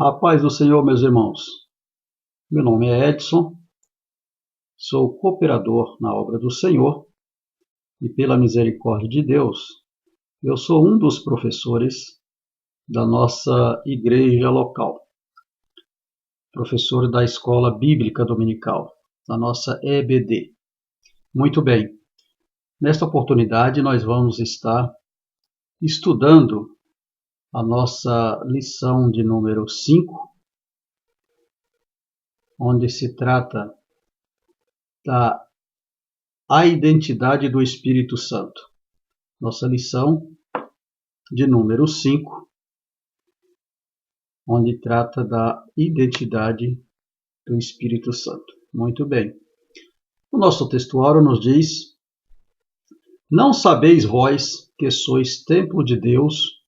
A paz do Senhor, meus irmãos. Meu nome é Edson, sou cooperador na obra do Senhor e, pela misericórdia de Deus, eu sou um dos professores da nossa igreja local, professor da Escola Bíblica Dominical, da nossa EBD. Muito bem, nesta oportunidade nós vamos estar estudando a nossa lição de número 5, onde se trata da identidade do Espírito Santo. Nossa lição de número 5, onde trata da identidade do Espírito Santo. Muito bem. O nosso textuário nos diz: não sabeis vós que sois templo de Deus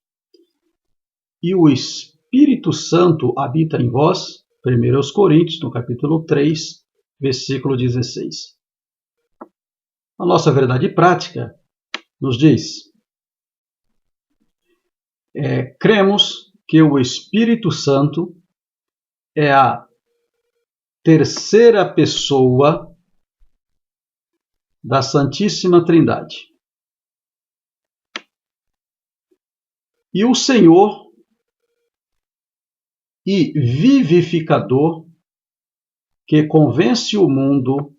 e o Espírito Santo habita em vós? 1 Coríntios, no capítulo 3, versículo 16. A nossa verdade prática nos diz: cremos que o Espírito Santo é a terceira pessoa da Santíssima Trindade. E o Senhor e vivificador que convence o mundo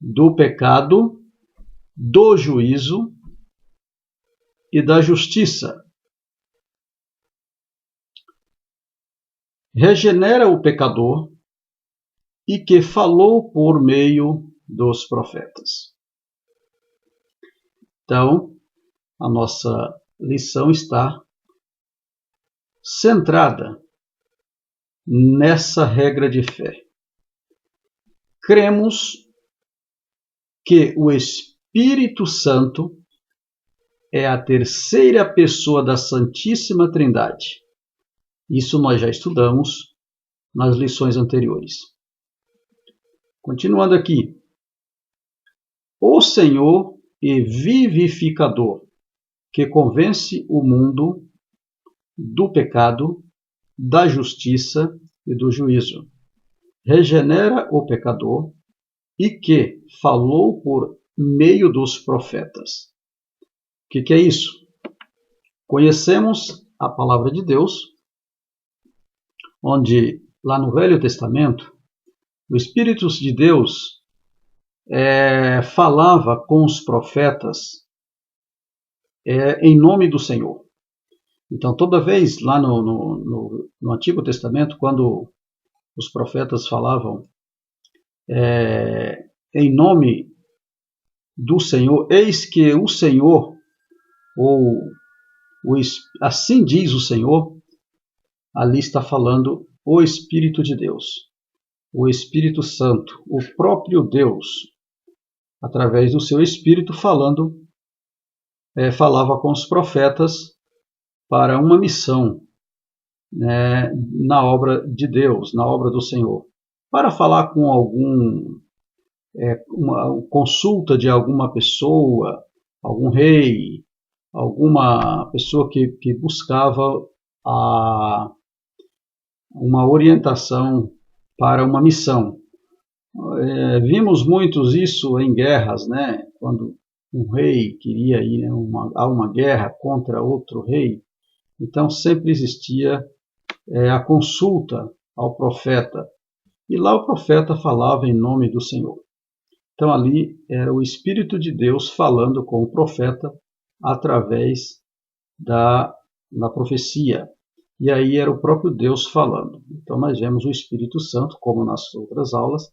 do pecado, do juízo e da justiça. Regenera o pecador e que falou por meio dos profetas. Então, a nossa lição está centrada nessa regra de fé. Cremos que o Espírito Santo é a terceira pessoa da Santíssima Trindade. Isso nós já estudamos nas lições anteriores. Continuando aqui. O Senhor e vivificador, que convence o mundo do pecado, da justiça e do juízo. Regenera o pecador e que falou por meio dos profetas. O que é isso? Conhecemos a palavra de Deus, onde lá no Velho Testamento, o Espírito de Deus falava com os profetas em nome do Senhor. Então, toda vez lá no Antigo Testamento, quando os profetas falavam em nome do Senhor, eis que o Senhor, assim diz o Senhor, ali está falando o Espírito de Deus, o Espírito Santo, o próprio Deus, através do seu Espírito falava com os profetas para uma missão, na obra de Deus, na obra do Senhor, para falar com uma consulta de alguma pessoa, algum rei, alguma pessoa que buscava uma orientação para uma missão. Vimos muitos isso em guerras, quando um rei queria ir a uma guerra contra outro rei. Então sempre existia a consulta ao profeta. E lá o profeta falava em nome do Senhor. Então ali era o Espírito de Deus falando com o profeta através da profecia. E aí era o próprio Deus falando. Então nós vemos o Espírito Santo, como nas outras aulas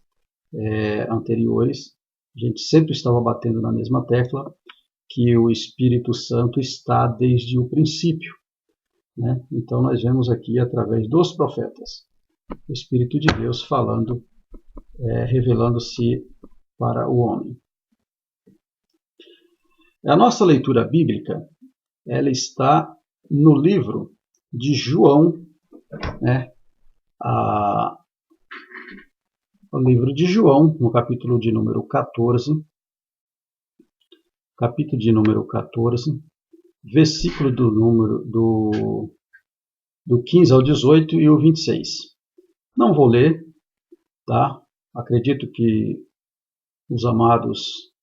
anteriores, a gente sempre estava batendo na mesma tecla, que o Espírito Santo está desde o princípio. Então nós vemos aqui através dos profetas o Espírito de Deus falando, revelando-se para o homem. A nossa leitura bíblica, ela está no livro de João, o livro de João, no capítulo de número 14, versículo do do 15 ao 18 e o 26. Não vou ler, tá? Acredito que os amados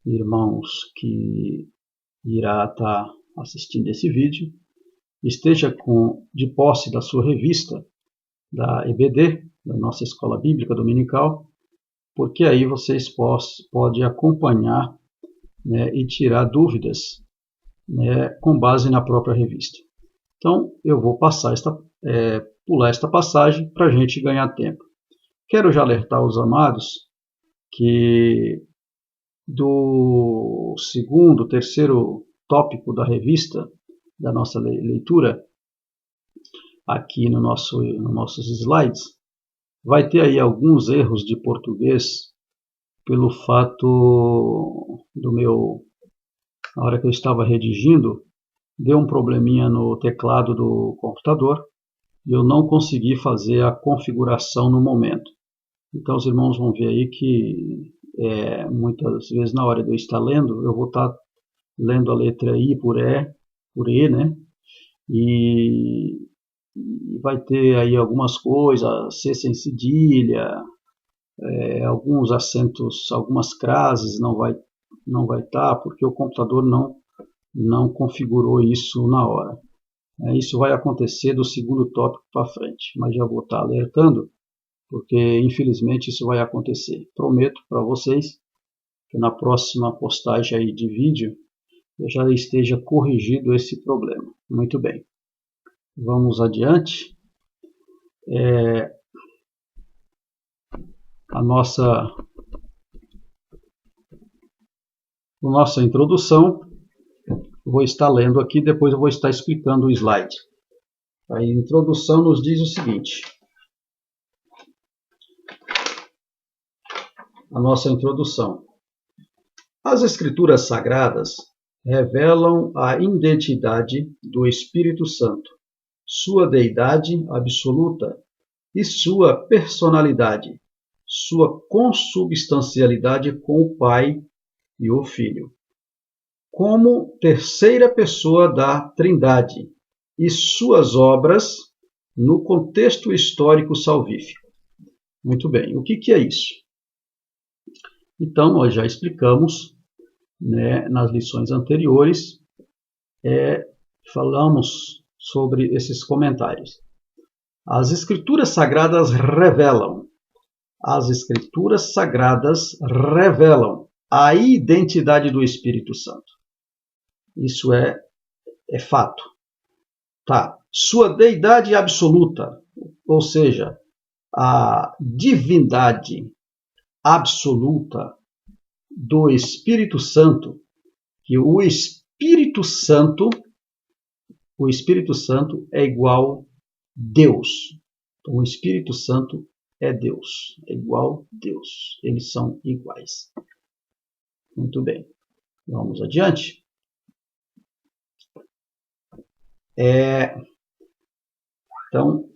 irmãos que irá estar assistindo esse vídeo esteja de posse da sua revista da EBD, da nossa Escola Bíblica Dominical, porque aí vocês podem acompanhar, né, e tirar dúvidas, né, com base na própria revista. Então, eu vou pular esta passagem para a gente ganhar tempo. Quero já alertar os amados que do segundo, terceiro tópico da revista, da nossa leitura, aqui nos nossos slides, vai ter aí alguns erros de português pelo fato na hora que eu estava redigindo, deu um probleminha no teclado do computador e eu não consegui fazer a configuração no momento. Então os irmãos vão ver aí que muitas vezes na hora de eu estar lendo, eu vou estar lendo a letra I por E, né? E vai ter aí algumas coisas, C sem cedilha, alguns acentos, algumas frases não vai estar, porque o computador não configurou isso na hora. Isso vai acontecer do segundo tópico para frente, mas já vou estar alertando, porque infelizmente isso vai acontecer. Prometo para vocês que na próxima postagem aí de vídeo eu já esteja corrigido esse problema. Muito bem. Vamos adiante. A nossa introdução, vou estar lendo aqui, depois eu vou estar explicando o slide. A introdução nos diz o seguinte. A nossa introdução. As Escrituras Sagradas revelam a identidade do Espírito Santo, sua deidade absoluta e sua personalidade, sua consubstancialidade com o Pai e o Filho, como terceira pessoa da Trindade, e suas obras no contexto histórico salvífico. Muito bem, o que é isso? Então, nós já explicamos, né, nas lições anteriores, falamos sobre esses comentários. As Escrituras Sagradas revelam. As Escrituras Sagradas revelam a identidade do Espírito Santo. Isso é fato. Tá. Sua deidade absoluta, ou seja, a divindade absoluta do Espírito Santo, que o Espírito Santo é igual Deus. Então, o Espírito Santo é Deus, é igual Deus. Eles são iguais. Muito bem. Vamos adiante. Então,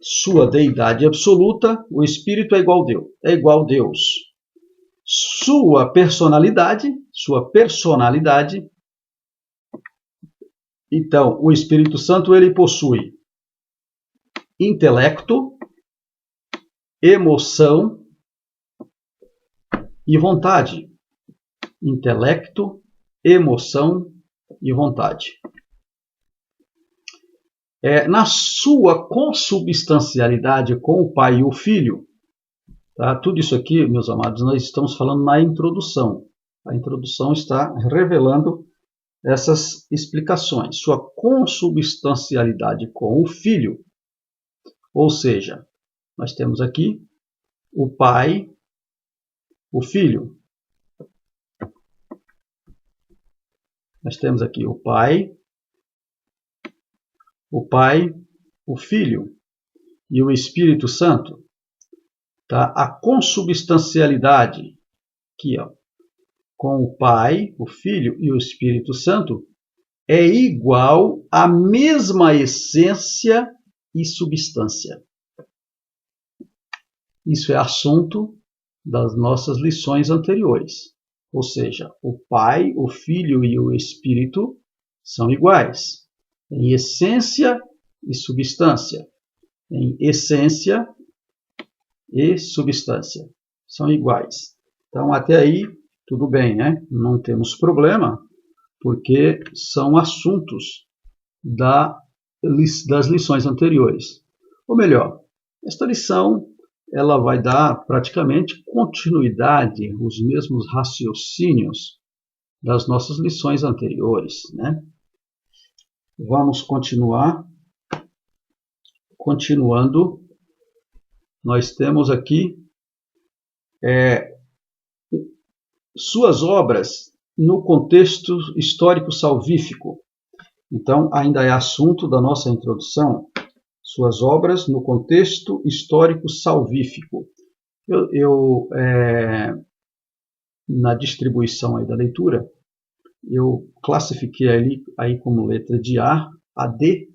sua deidade absoluta, o Espírito é igual Deus. Sua personalidade, então, o Espírito Santo ele possui intelecto, emoção e vontade. Intelecto, emoção e vontade. Na sua consubstancialidade com o Pai e o Filho, tá? Tudo isso aqui, meus amados, nós estamos falando na introdução. A introdução está revelando essas explicações. Sua consubstancialidade com o Filho, ou seja, nós temos aqui o Pai, o Filho. Nós temos aqui o Pai, o Filho e o Espírito Santo. Tá? A consubstancialidade, aqui, ó, com o Pai, o Filho e o Espírito Santo, é igual à mesma essência e substância. Isso é assunto das nossas lições anteriores. Ou seja, o Pai, o Filho e o Espírito são iguais em essência e substância, em essência e substância. São iguais. Então, até aí, tudo bem, né? Não temos problema, porque são assuntos das lições anteriores. Ou melhor, esta lição ela vai dar praticamente continuidade, os mesmos raciocínios das nossas lições anteriores, né? Vamos continuando. Nós temos aqui suas obras no contexto histórico salvífico. Então, ainda é assunto da nossa introdução, suas obras no contexto histórico salvífico. Na distribuição aí da leitura, eu classifiquei aí como letra de A a D.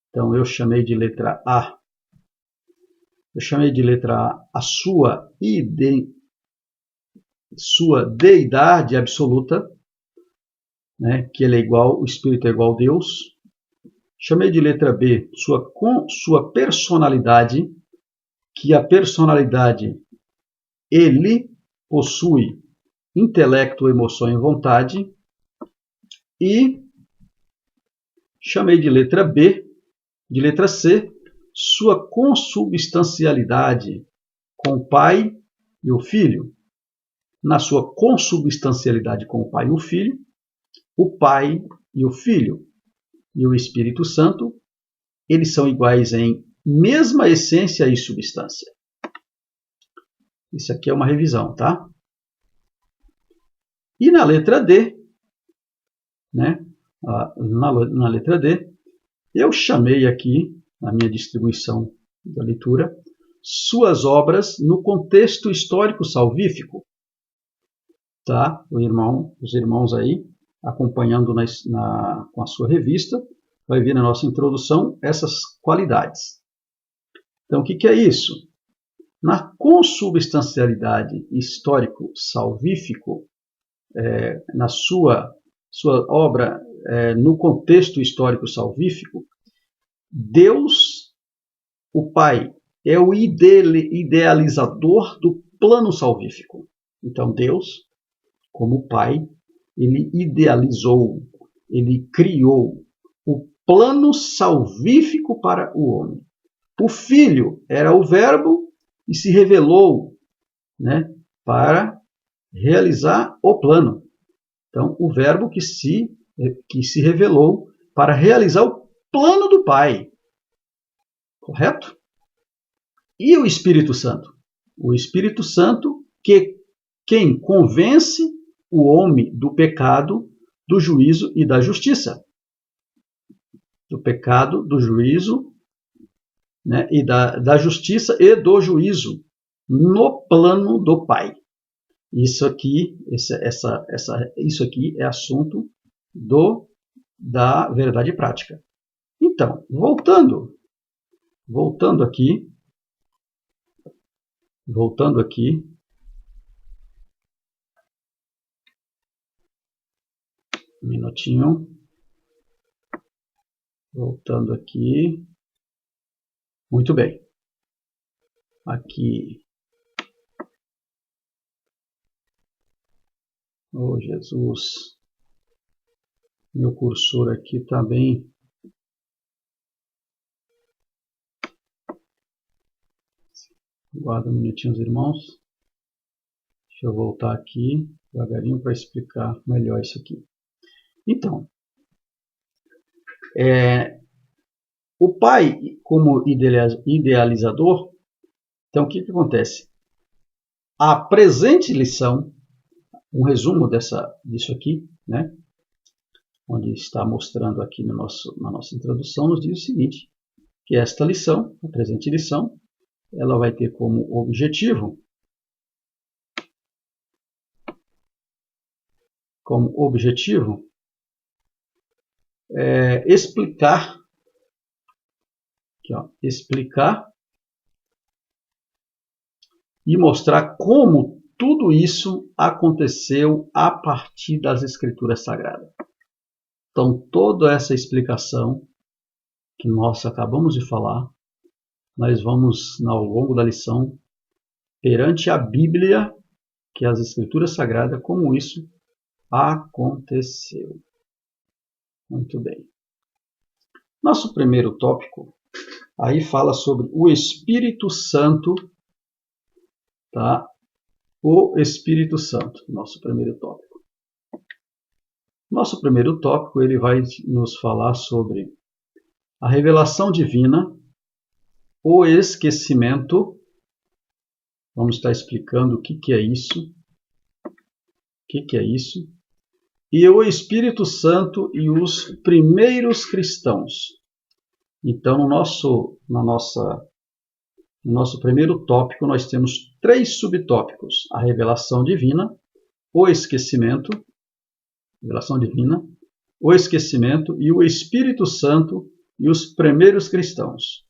Então, eu chamei de letra A. Eu chamei de letra A a sua deidade absoluta, né, que ele é igual, o Espírito é igual a Deus. Chamei de letra B sua personalidade, que a personalidade ele possui intelecto, emoção e vontade. E chamei de letra C, sua consubstancialidade com o Pai e o Filho. Na sua consubstancialidade com o Pai e o Filho, o Pai e o Filho e o Espírito Santo, eles são iguais em mesma essência e substância. Isso aqui é uma revisão, tá? E na letra D, né? Na letra D, eu chamei aqui, na minha distribuição da leitura, suas obras no contexto histórico salvífico. Tá? Os irmãos aí, acompanhando com a sua revista, vai ver na nossa introdução essas qualidades. Então, o que é isso? Na consubstancialidade histórico-salvífico, na sua obra no contexto histórico-salvífico, Deus, o Pai, é o idealizador do plano salvífico. Então, Deus, como Pai, ele idealizou, ele criou o plano salvífico para o homem. O Filho era o Verbo e se revelou, né, para realizar o plano. Então, o Verbo que se revelou para realizar o plano do Pai. Correto? E o Espírito Santo? O Espírito Santo quem convence o homem do pecado, do juízo e da justiça. Do pecado, do juízo, né, e da justiça e do juízo no plano do Pai. Isso aqui é assunto da verdade prática. Então, voltando aqui, um minutinho, voltando aqui, muito bem, aqui, oh Jesus, meu cursor aqui está bem, guarda um minutinho os irmãos, deixa eu voltar aqui devagarinho para explicar melhor isso aqui. Então, o Pai como idealizador, então o que acontece? A presente lição, um resumo disso aqui, né, onde está mostrando aqui na nossa introdução, nos diz o seguinte, que esta lição, a presente lição, ela vai ter como objetivo explicar e mostrar como tudo isso aconteceu a partir das Escrituras Sagradas. Então, toda essa explicação que nós acabamos de falar, nós vamos, ao longo da lição, perante a Bíblia, que é as Escrituras Sagradas, como isso aconteceu. Muito bem. Nosso primeiro tópico, aí fala sobre o Espírito Santo, tá? O Espírito Santo, nosso primeiro tópico. Nosso primeiro tópico, ele vai nos falar sobre a revelação divina, o esquecimento. Vamos estar explicando o que é isso. O que é isso? E o Espírito Santo e os primeiros cristãos. Então, no nosso primeiro tópico, nós temos 3 subtópicos: a revelação divina, o esquecimento, revelação divina, o esquecimento e o Espírito Santo e os primeiros cristãos.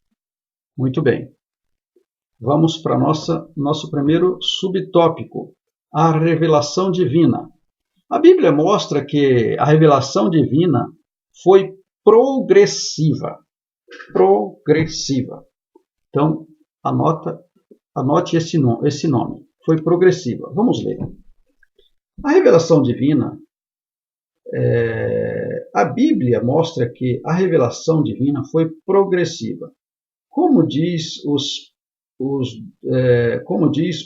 Muito bem. Vamos para nosso primeiro subtópico, a revelação divina. A Bíblia mostra que a revelação divina foi progressiva. Progressiva. Então, anote esse nome. Foi progressiva. Vamos ler. A revelação divina, a Bíblia mostra que a revelação divina foi progressiva. Como diz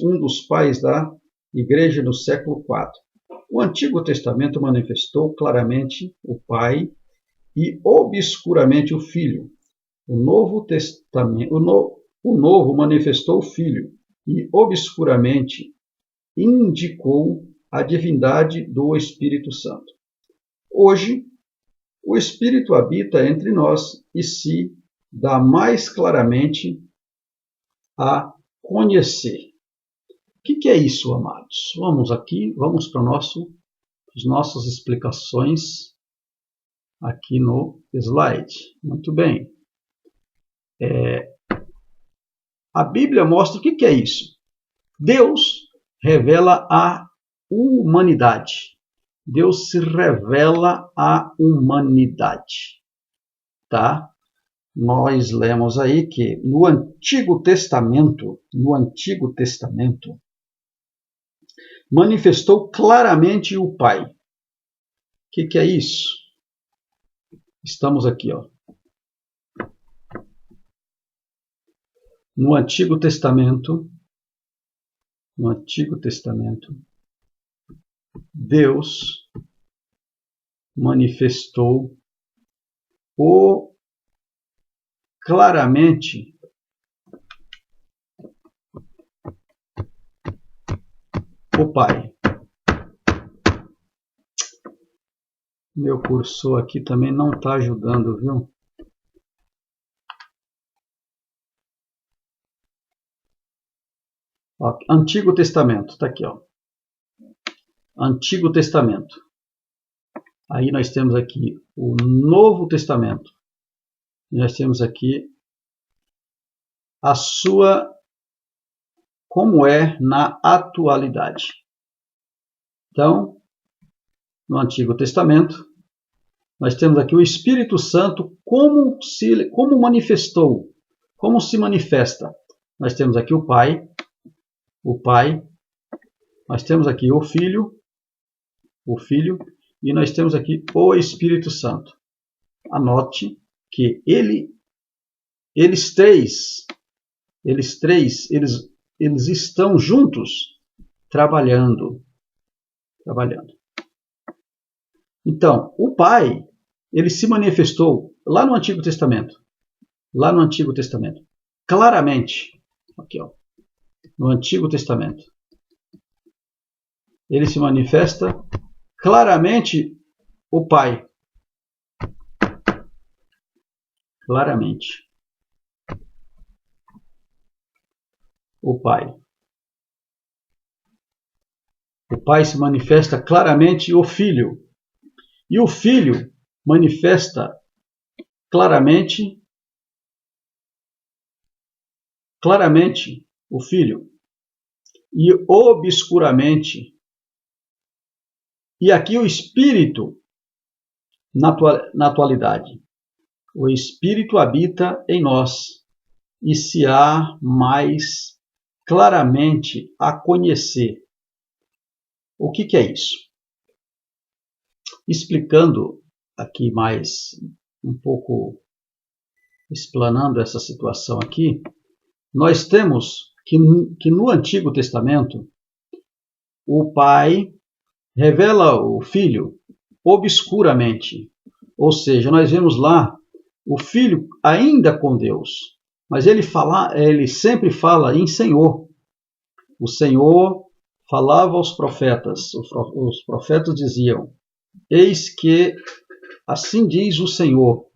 um dos pais da igreja no século IV, o Antigo Testamento manifestou claramente o Pai e obscuramente o Filho. O Novo manifestou o Filho e obscuramente indicou a divindade do Espírito Santo. Hoje, o Espírito habita entre nós e se dá mais claramente a conhecer. O que é isso, amados? Vamos para as nossas explicações aqui no slide. Muito bem. A Bíblia mostra o que é isso. Deus revela a humanidade. Deus se revela à humanidade. Tá? Nós lemos aí que no Antigo Testamento, manifestou claramente o Pai. O que é isso? Estamos aqui, ó. No Antigo Testamento, Deus manifestou claramente o Pai. Meu cursor aqui também não está ajudando, viu? Ó, Antigo Testamento, está aqui, ó. Antigo Testamento. Aí nós temos aqui o Novo Testamento. E nós temos aqui como é na atualidade. Então, no Antigo Testamento, nós temos aqui o Espírito Santo como manifestou, como se manifesta. Nós temos aqui o Pai, nós temos aqui o Filho, e nós temos aqui o Espírito Santo. Anote que eles três estão juntos trabalhando. Então, o Pai, ele se manifestou lá no Antigo Testamento. Claramente. Aqui, ó. No Antigo Testamento. Ele se manifesta claramente o Pai. Claramente. O Pai. O Pai se manifesta claramente o Filho. E o Filho manifesta claramente o Filho. E obscuramente. E aqui o Espírito na atualidade. o Espírito habita em nós e se há mais claramente a conhecer. O que é isso? Explicando aqui mais um pouco, explanando essa situação aqui, nós temos que no Antigo Testamento o Pai revela o Filho obscuramente. Ou seja, nós vemos lá o Filho ainda com Deus, mas ele sempre fala em Senhor. O Senhor falava aos profetas, os profetas diziam: eis que assim diz o Senhor.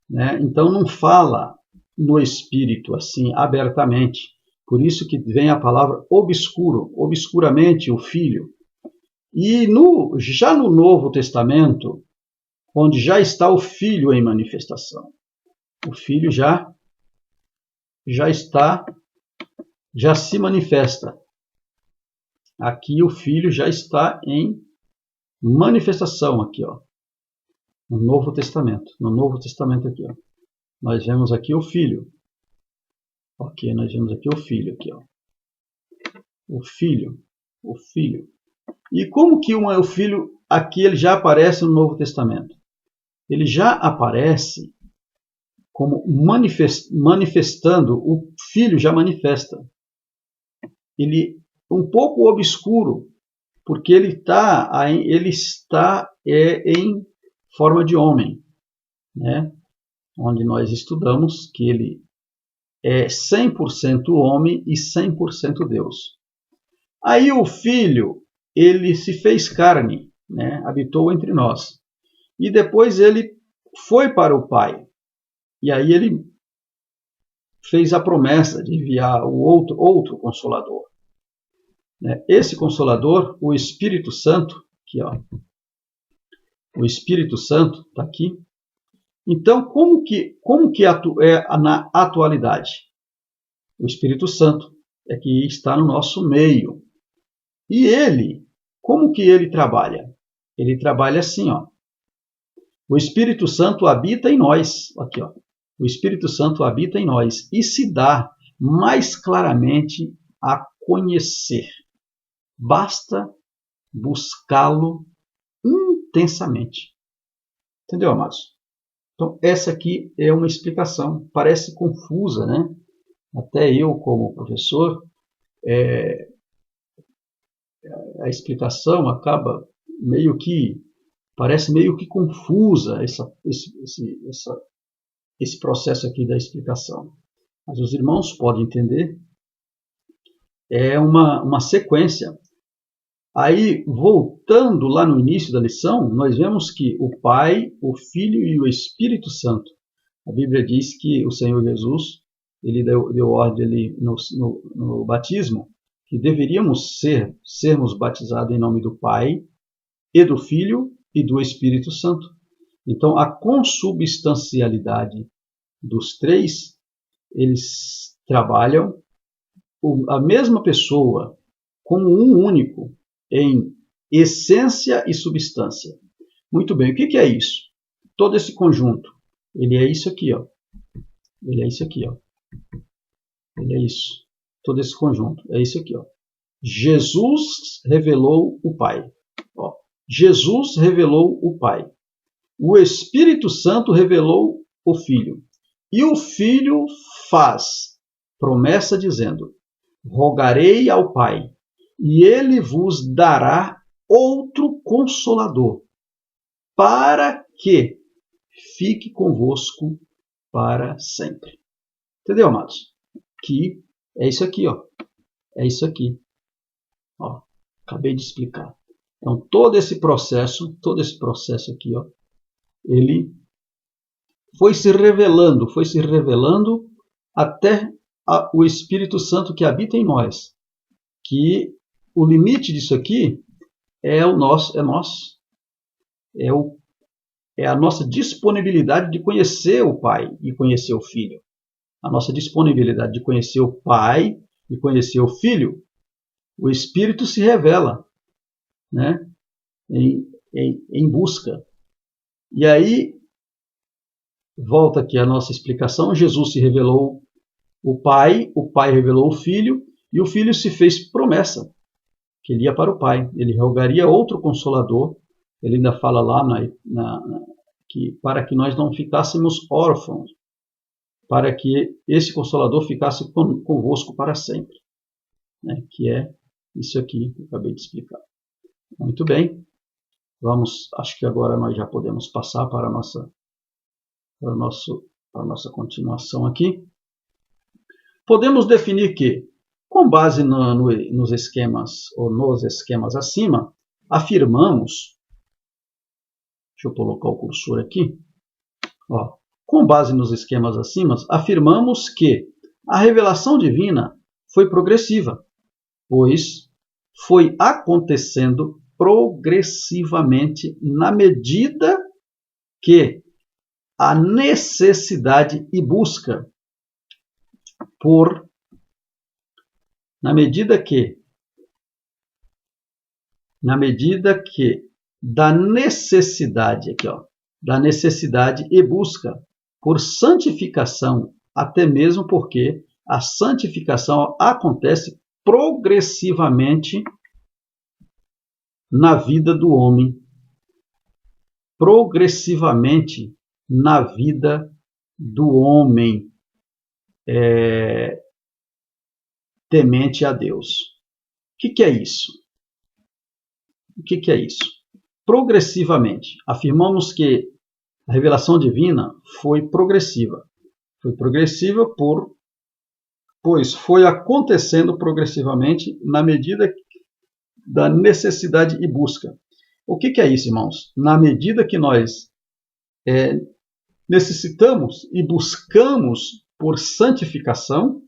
Né? Então não fala no Espírito assim abertamente. Por isso que vem a palavra obscuro, obscuramente o Filho. E já no Novo Testamento, onde já está o Filho em manifestação, o Filho já se manifesta. Aqui o Filho já está em manifestação aqui, ó, no Novo Testamento. No Novo Testamento aqui, ó, nós vemos aqui o Filho. Ok, nós vemos aqui o Filho aqui, ó. O Filho. E como que o Filho aqui ele já aparece no Novo Testamento? Ele já aparece como manifestando, o Filho já manifesta. Ele um pouco obscuro, porque ele está em forma de homem, né? Onde nós estudamos que ele é 100% homem e 100% Deus. Aí o Filho, ele se fez carne, né? Habitou entre nós. E depois ele foi para o Pai. E aí ele fez a promessa de enviar o outro Consolador. Esse Consolador, o Espírito Santo, aqui, ó, o Espírito Santo está aqui. Então, como que é na atualidade? O Espírito Santo é que está no nosso meio. E ele, como que ele trabalha? Ele trabalha assim, ó. O Espírito Santo habita em nós, aqui, ó. O Espírito Santo habita em nós e se dá mais claramente a conhecer. Basta buscá-lo intensamente. Entendeu, amados? Então, essa aqui é uma explicação. Parece confusa, né? Até eu, como professor, a explicação acaba parece meio que confusa esse processo aqui da explicação. Mas os irmãos podem entender. É uma sequência. Aí, voltando lá no início da lição, nós vemos que o Pai, o Filho e o Espírito Santo. A Bíblia diz que o Senhor Jesus, ele deu ordem ali no batismo, que deveríamos sermos batizados em nome do Pai, e do Filho e do Espírito Santo. Então, a consubstancialidade dos três, eles trabalham a mesma pessoa como um único em essência e substância. Muito bem, o que é isso? Todo esse conjunto, ele é isso aqui, ó. Ele é isso aqui, ó. Ele é isso. Todo esse conjunto, é isso aqui, ó. Jesus revelou o Pai. Ó. Jesus revelou o Pai. O Espírito Santo revelou o Filho. E o Filho faz promessa dizendo: rogarei ao Pai, e ele vos dará outro Consolador, para que fique convosco para sempre. Entendeu, amados? Que é isso aqui, ó. É isso aqui. Ó, acabei de explicar. Então, todo esse processo aqui, ó, ele foi se revelando até o Espírito Santo que habita em nós. Que o limite disso aqui é a nossa disponibilidade de conhecer o Pai e conhecer o Filho. A nossa disponibilidade de conhecer o Pai e conhecer o Filho, o Espírito se revela, né, em busca. E aí, volta aqui a nossa explicação. Jesus se revelou o Pai revelou o Filho, e o Filho se fez promessa que ele ia para o Pai. Ele rogaria outro Consolador. Ele ainda fala lá que para que nós não ficássemos órfãos, para que esse Consolador ficasse convosco para sempre, né? Que é isso aqui que eu acabei de explicar. Muito bem, acho que agora nós já podemos passar para a nossa continuação aqui. Podemos definir que, com base nos esquemas acima, afirmamos, deixa eu colocar o cursor aqui, com base nos esquemas acima, afirmamos que a revelação divina foi progressiva, pois foi acontecendo progressivamente na medida que a necessidade e busca na medida que da necessidade e busca por santificação, até mesmo porque a santificação acontece progressivamente na vida do homem, temente a Deus. O que é isso? Progressivamente. Afirmamos que a revelação divina foi progressiva. Foi progressiva pois foi acontecendo progressivamente na medida da necessidade e busca. O que é isso, irmãos? Na medida que nós necessitamos e buscamos por santificação,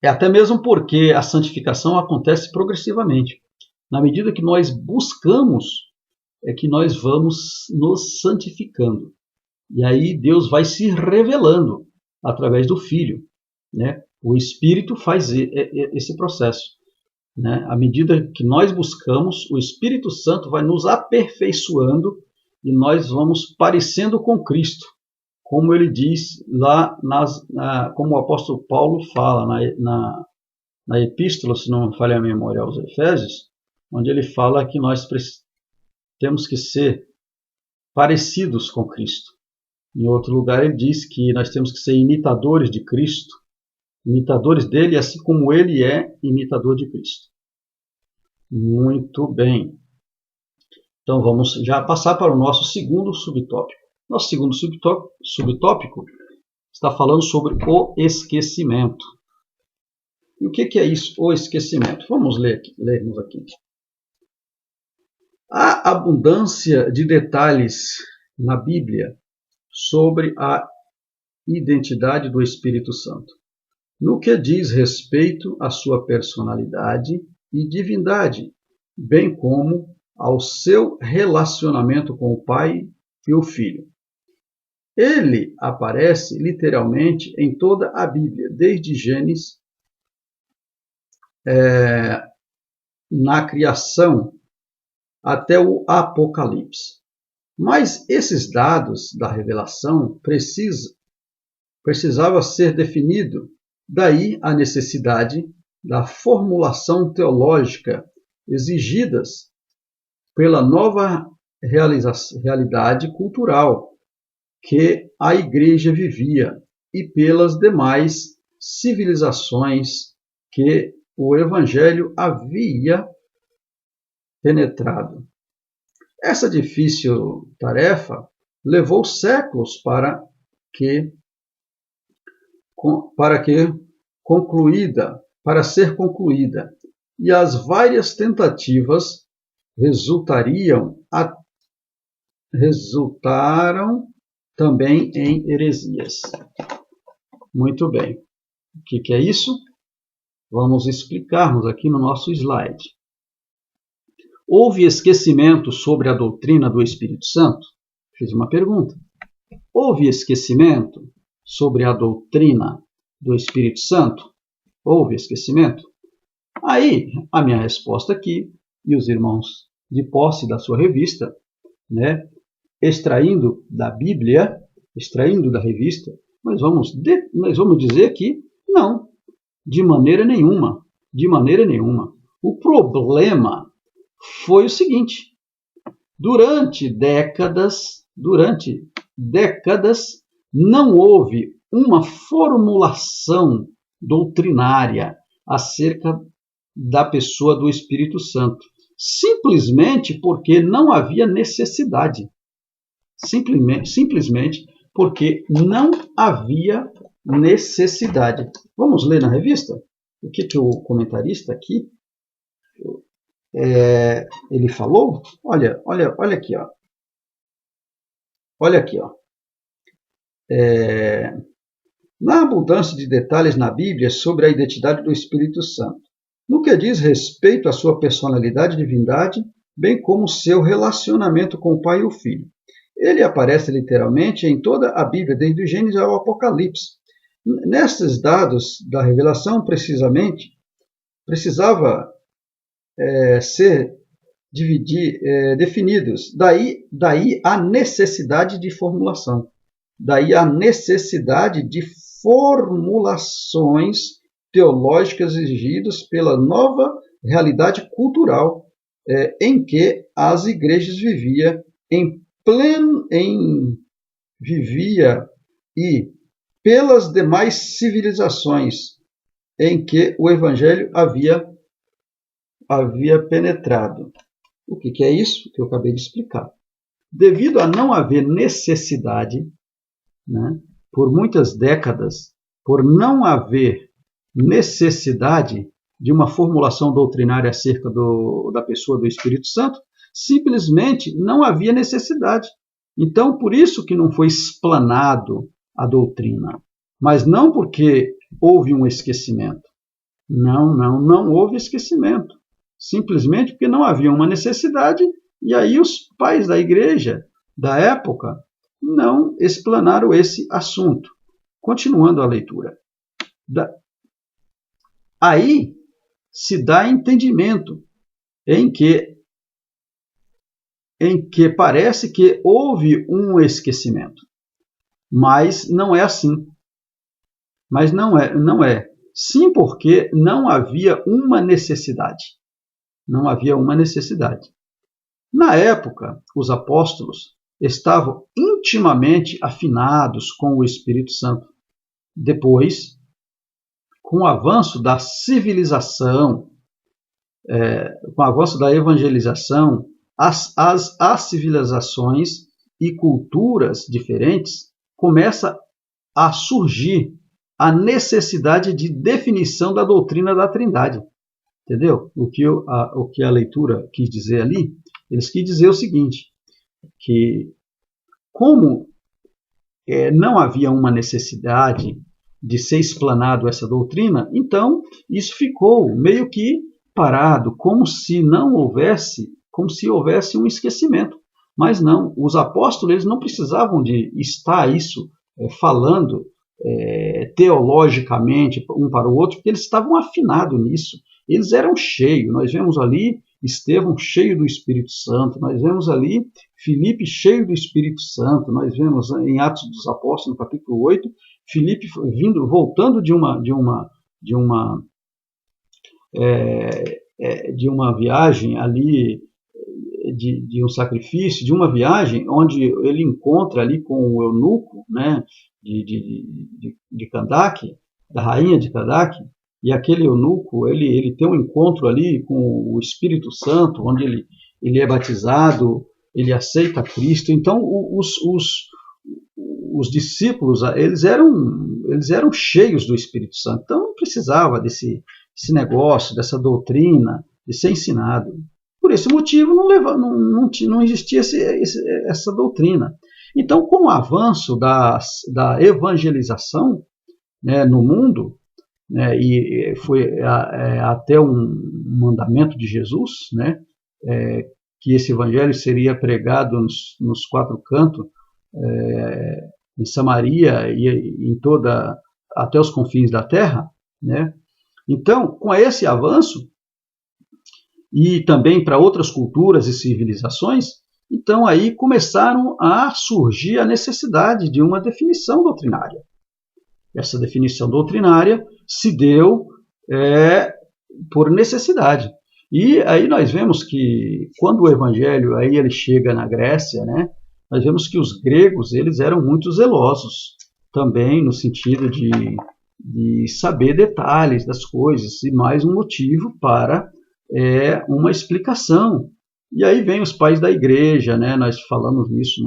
até mesmo porque a santificação acontece progressivamente. Na medida que nós buscamos, é que nós vamos nos santificando. E aí Deus vai se revelando através do Filho, né? O Espírito faz esse processo, né? À medida que nós buscamos, o Espírito Santo vai nos aperfeiçoando e nós vamos parecendo com Cristo, como ele diz lá, como o apóstolo Paulo fala na epístola, se não me falha a memória, aos Efésios, onde ele fala que nós temos que ser parecidos com Cristo. Em outro lugar ele diz que nós temos que ser imitadores de Cristo, imitadores dele, assim como ele é imitador de Cristo. Muito bem. Então vamos já passar para o nosso segundo subtópico. Nosso segundo subtópico está falando sobre o esquecimento. E o que é isso, o esquecimento? Vamos lermos aqui. Há abundância de detalhes na Bíblia sobre a identidade do Espírito Santo, no que diz respeito à sua personalidade e divindade, bem como ao seu relacionamento com o Pai e o Filho. Ele aparece literalmente em toda a Bíblia, desde Gênesis, na criação, até o Apocalipse. Mas esses dados da revelação precisava ser definido, daí a necessidade da formulação teológica exigidas pela nova realidade cultural que a Igreja vivia e pelas demais civilizações que o Evangelho havia penetrado. Essa difícil tarefa levou séculos para ser concluída, e as várias tentativas resultaram também em heresias. Muito bem. O que é isso? Vamos explicarmos aqui no nosso slide. Houve esquecimento sobre a doutrina do Espírito Santo? Fiz uma pergunta. Houve esquecimento sobre a doutrina do Espírito Santo? Houve esquecimento? Aí, a minha resposta aqui, e os irmãos de posse da sua revista, né, extraindo da Bíblia, extraindo da revista, nós vamos dizer que não, de maneira nenhuma, de maneira nenhuma. O problema foi o seguinte: durante décadas, não houve uma formulação doutrinária acerca da pessoa do Espírito Santo, simplesmente porque não havia necessidade. Simplesmente porque não havia necessidade. Vamos ler na revista? O que o comentarista aqui ele falou? Olha aqui, ó. Olha aqui, ó. Na abundância de detalhes na Bíblia sobre a identidade do Espírito Santo, no que diz respeito à sua personalidade e divindade, bem como seu relacionamento com o Pai e o Filho. Ele aparece literalmente em toda a Bíblia, desde o Gênesis ao Apocalipse. Nesses dados da revelação, precisamente, precisava ser definidos. Daí a necessidade de formulação. Daí a necessidade de formulações teológicas exigidas pela nova realidade cultural em que as igrejas viviam e pelas demais civilizações em que o Evangelho havia penetrado. O que é isso que eu acabei de explicar? Devido a não haver necessidade, né, por muitas décadas, por não haver necessidade de uma formulação doutrinária acerca da pessoa do Espírito Santo, simplesmente não havia necessidade. Então, por isso que não foi explanado a doutrina, mas não porque houve um esquecimento. Não houve esquecimento. Simplesmente porque não havia uma necessidade, e aí os pais da igreja da época não explanaram esse assunto. Continuando a leitura. Aí se dá entendimento em que parece que houve um esquecimento. Mas não é assim. Mas não é. Sim, porque não havia uma necessidade. Não havia uma necessidade. Na época, os apóstolos estavam intimamente afinados com o Espírito Santo. Depois, com o avanço da civilização, com o avanço da evangelização, as civilizações e culturas diferentes começa a surgir a necessidade de definição da doutrina da Trindade. Entendeu? O que a leitura quis dizer ali? Eles quis dizer o seguinte, que como não havia uma necessidade de ser explanado essa doutrina, então isso ficou meio que parado, como se houvesse um esquecimento. Mas não, os apóstolos eles não precisavam de estar isso falando teologicamente um para o outro, porque eles estavam afinados nisso. Eles eram cheios. Nós vemos ali Estevão cheio do Espírito Santo, nós vemos ali Filipe cheio do Espírito Santo, nós vemos em Atos dos Apóstolos, no capítulo 8, Filipe voltando de uma viagem ali, de um sacrifício, de uma viagem onde ele encontra ali com o eunuco, né, de Candaque, da rainha de Candaque, e aquele eunuco, ele tem um encontro ali com o Espírito Santo, onde ele é batizado, ele aceita Cristo. Então, os discípulos, eles eram cheios do Espírito Santo. Então, não precisava desse negócio, dessa doutrina, de ser ensinado. Por esse motivo, não existia essa doutrina. Então, com o avanço da evangelização, né, no mundo, né, e foi até um mandamento de Jesus, né, que esse evangelho seria pregado nos quatro cantos, em Samaria e até os confins da terra, né? Então, com esse avanço, e também para outras culturas e civilizações, Então aí começaram a surgir a necessidade de uma definição doutrinária. Essa definição doutrinária se deu por necessidade. E aí nós vemos que quando o evangelho aí ele chega na Grécia, né, nós vemos que os gregos eles eram muito zelosos também no sentido de saber detalhes das coisas e mais um motivo para uma explicação. E aí vem os pais da igreja, né, nós falamos nisso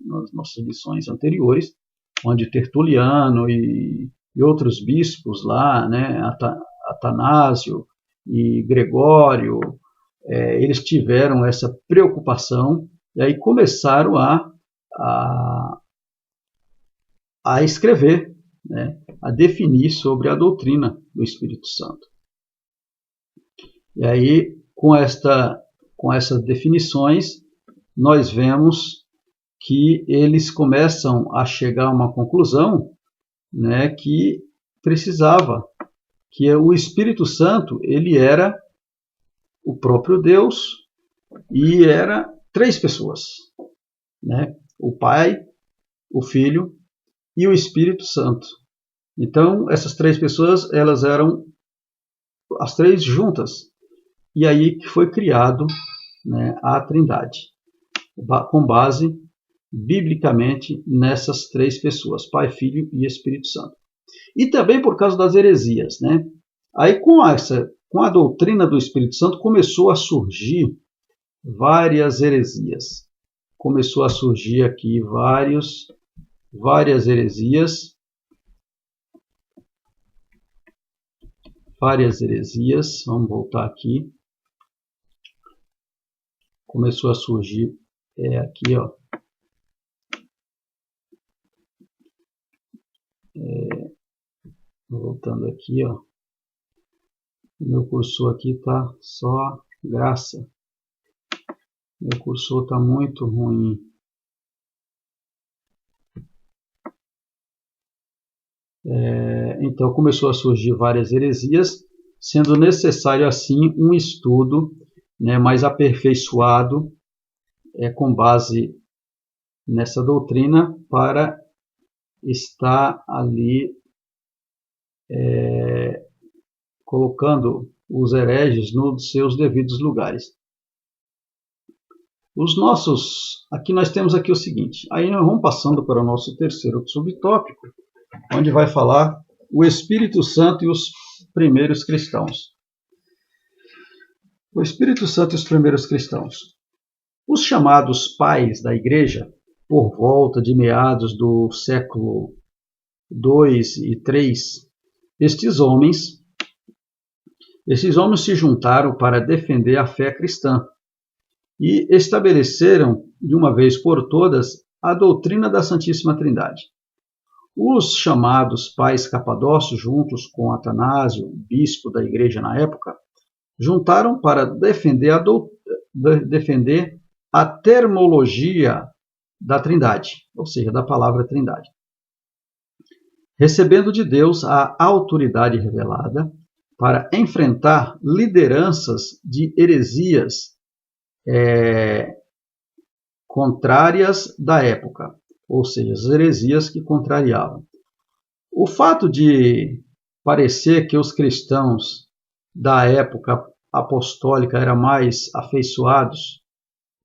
nas nossas lições anteriores, onde Tertuliano e outros bispos lá, né, Atanásio e Gregório, eles tiveram essa preocupação e aí começaram a escrever, né, a definir sobre a doutrina do Espírito Santo. E aí, com essas definições, nós vemos que eles começam a chegar a uma conclusão, né, que precisava, que o Espírito Santo ele era o próprio Deus e era 3 pessoas, né? O Pai, o Filho e o Espírito Santo. Então essas 3 pessoas elas eram as 3 juntas e aí que foi criado, né, a Trindade, com base biblicamente nessas 3 pessoas, Pai, Filho e Espírito Santo. E também por causa das heresias, né? Aí com a doutrina do Espírito Santo começou a surgir várias heresias. Começou a surgir aqui várias heresias. Vamos voltar aqui. Começou a surgir aqui, ó. Voltando aqui, ó. Meu cursor aqui tá só graça. Meu cursor tá muito ruim. Então começou a surgir várias heresias, sendo necessário assim um estudo, né, mais aperfeiçoado, com base nessa doutrina, para estar ali colocando os hereges nos seus devidos lugares. Aqui nós temos aqui o seguinte, aí nós vamos passando para o nosso terceiro subtópico, onde vai falar o Espírito Santo e os primeiros cristãos. O Espírito Santo e os primeiros cristãos. Os chamados pais da igreja, por volta de meados do século II e III, esses homens se juntaram para defender a fé cristã e estabeleceram, de uma vez por todas, a doutrina da Santíssima Trindade. Os chamados pais capadócios, juntos com Atanásio, bispo da igreja na época, juntaram para defender a termologia da Trindade, ou seja, da palavra Trindade, recebendo de Deus a autoridade revelada para enfrentar lideranças de heresias contrárias da época, ou seja, as heresias que contrariavam. O fato de parecer que os cristãos da época apostólica eram mais afeiçoados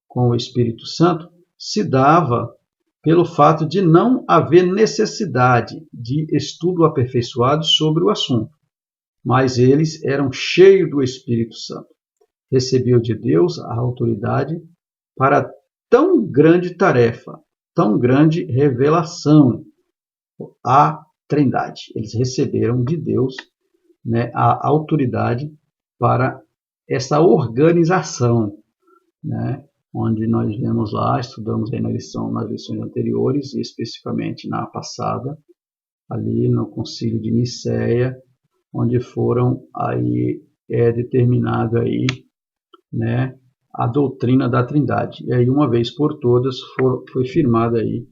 com o Espírito Santo se dava pelo fato de não haver necessidade de estudo aperfeiçoado sobre o assunto, mas eles eram cheios do Espírito Santo. Recebiam de Deus a autoridade para tão grande tarefa, tão grande revelação, a Trindade. Eles receberam de Deus, né, a autoridade para essa organização, né, onde nós vemos lá, estudamos aí nas lições anteriores, e especificamente na passada, ali no Concílio de Nicéia, onde foram aí determinado aí, né, a doutrina da Trindade. E aí, uma vez por todas, foi firmada aí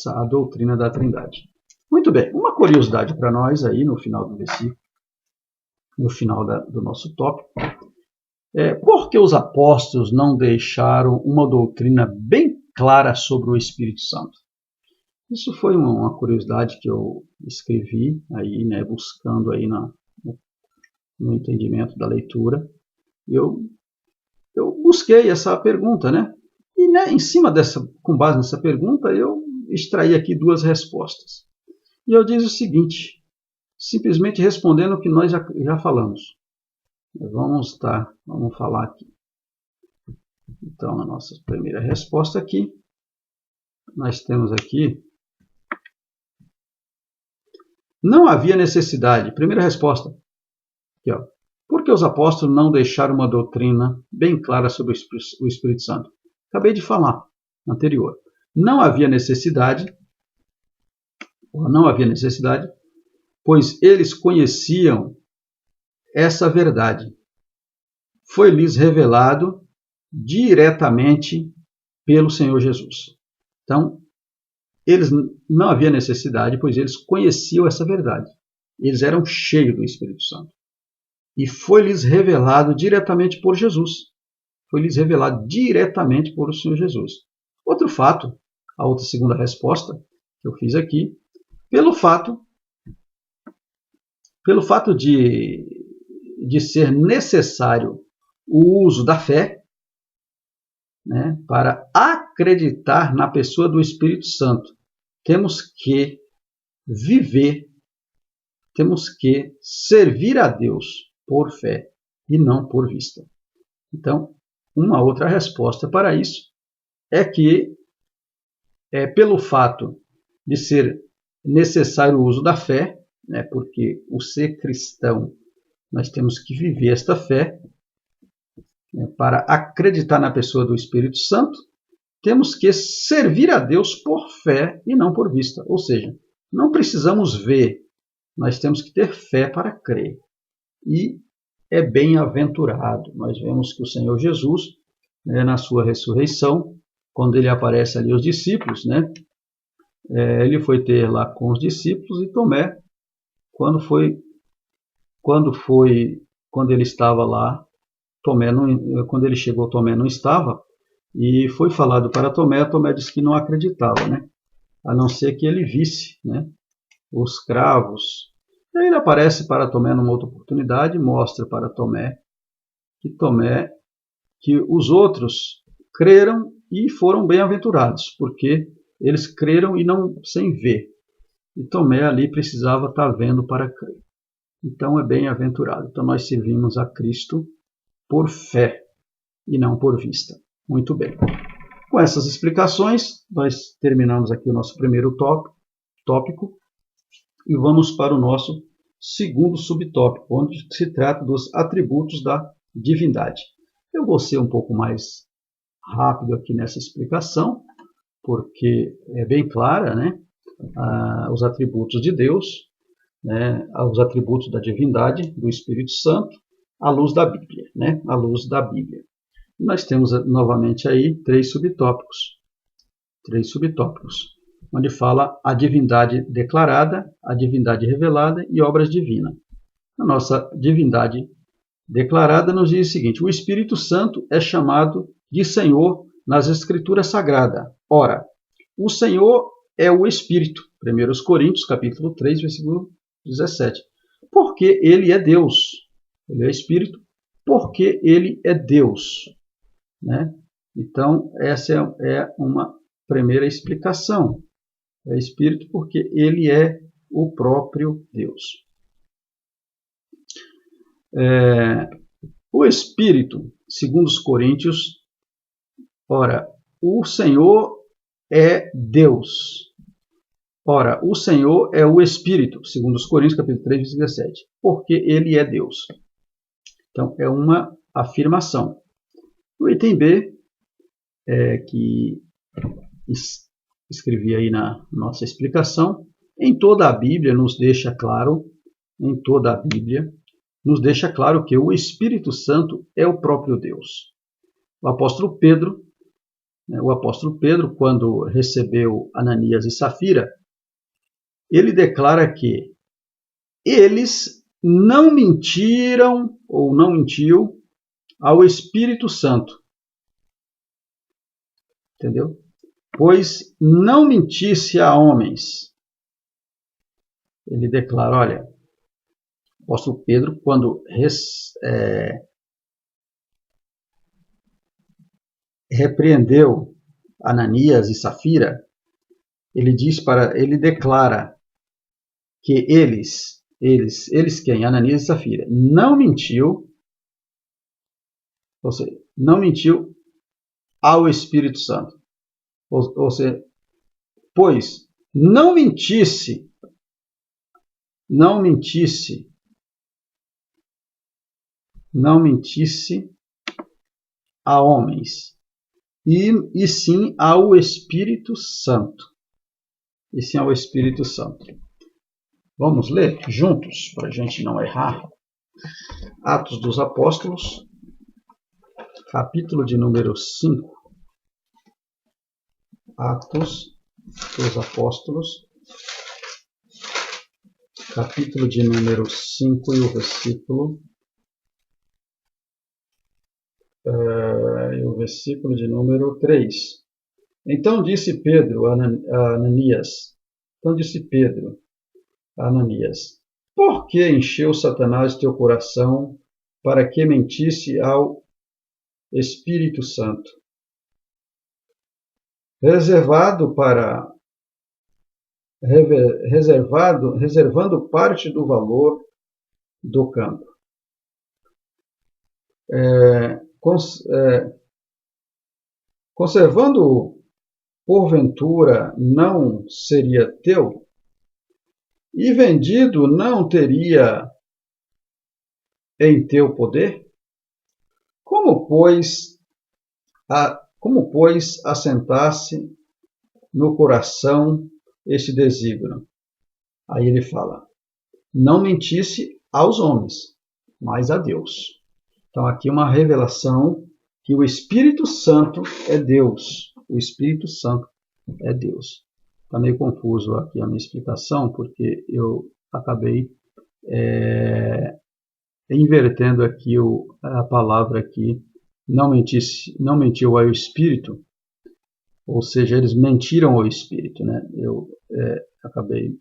a doutrina da Trindade. Muito bem, uma curiosidade para nós aí no final do versículo, no final do nosso tópico, Por que os apóstolos não deixaram uma doutrina bem clara sobre o Espírito Santo? Isso foi uma curiosidade que eu escrevi aí, né, buscando aí no entendimento da leitura. Eu busquei essa pergunta, né? E, né, com base nessa pergunta, eu extraí aqui duas respostas. E eu disse o seguinte, simplesmente respondendo o que nós já falamos. Vamos falar aqui. Então, na nossa primeira resposta aqui, nós temos aqui, não havia necessidade. Primeira resposta, aqui, ó. Por que os apóstolos não deixaram uma doutrina bem clara sobre o Espírito Santo? Acabei de falar, anterior. Não havia necessidade, pois eles conheciam essa verdade. Foi-lhes revelado diretamente pelo Senhor Jesus. Então, eles não havia necessidade, pois eles conheciam essa verdade. Eles eram cheios do Espírito Santo. E foi-lhes revelado diretamente por Jesus. Foi-lhes revelado diretamente por o Senhor Jesus. Outro fato, a outra segunda resposta que eu fiz aqui, pelo fato de ser necessário o uso da fé, né, para acreditar na pessoa do Espírito Santo, temos que viver, temos que servir a Deus por fé e não por vista. Então, uma outra resposta para isso é que, pelo fato de ser necessário o uso da fé, né, porque o ser cristão, nós temos que viver esta fé, né, para acreditar na pessoa do Espírito Santo, temos que servir a Deus por fé e não por vista. Ou seja, não precisamos ver, nós temos que ter fé para crer. E é bem-aventurado. Nós vemos que o Senhor Jesus, né, na sua ressurreição, quando ele aparece ali aos discípulos, né, ele foi ter lá com os discípulos, e Tomé, quando ele estava lá, quando ele chegou, Tomé não estava, e foi falado para Tomé, Tomé disse que não acreditava, né, a não ser que ele visse, né, os cravos. E aí ele aparece para Tomé numa outra oportunidade, mostra para Tomé que os outros creram e foram bem-aventurados, porque eles creram e não sem ver. E Tomé ali precisava estar vendo para crer. Então é bem-aventurado. Então nós servimos a Cristo por fé e não por vista. Muito bem. Com essas explicações, nós terminamos aqui o nosso primeiro tópico e vamos para o nosso segundo subtópico, onde se trata dos atributos da divindade. Eu vou ser um pouco mais rápido aqui nessa explicação, porque é bem clara, né? Os atributos de Deus, né? Os atributos da divindade, do Espírito Santo, à luz da Bíblia, né? À luz da Bíblia. E nós temos novamente aí três subtópicos, onde fala a divindade declarada, a divindade revelada e obras divinas. A nossa divindade declarada nos diz o seguinte: o Espírito Santo é chamado de Senhor nas Escrituras Sagradas. Ora, o Senhor é o Espírito. 1 Coríntios, capítulo 3, versículo 17. Porque ele é Deus. Ele é Espírito, porque ele é Deus. Né? Então, essa é uma primeira explicação. É Espírito porque ele é o próprio Deus. O Espírito, segundo os Coríntios, ora, o Senhor é Deus. Ora, o Senhor é o Espírito, segundo os Coríntios, capítulo 3, versículo 17, porque ele é Deus. Então, é uma afirmação. O item B, que escrevi aí na nossa explicação, em toda a Bíblia nos deixa claro, que o Espírito Santo é o próprio Deus. O apóstolo Pedro, quando recebeu Ananias e Safira, ele declara que eles não mentiram ou não mentiu ao Espírito Santo. Entendeu? Pois não mentisse a homens. Ele declara, olha, o apóstolo Pedro, quando repreendeu Ananias e Safira, ele declara que eles quem? Ananias e Safira, não mentiu, ou seja, não mentiu ao Espírito Santo. Ou seja, pois não mentisse a homens, e sim ao Espírito Santo. E sim ao Espírito Santo. Vamos ler juntos, para a gente não errar. Atos dos Apóstolos, capítulo de número 5. Atos dos Apóstolos, capítulo de número 5 e o versículo de número 3. Então disse Pedro a Ananias, por que encheu Satanás teu coração para que mentisse ao Espírito Santo, reservando parte do valor do campo? Conservando-o, porventura, não seria teu? E vendido não teria em teu poder? Como, pois, assentasse no coração este desígnio? Aí ele fala, não mentisse aos homens, mas a Deus. Então aqui uma revelação que o Espírito Santo é Deus. O Espírito Santo é Deus. Está meio confuso aqui a minha explicação, porque eu acabei invertendo aqui a palavra aqui, não mentiu ao Espírito, ou seja, eles mentiram ao Espírito, né? Eu acabei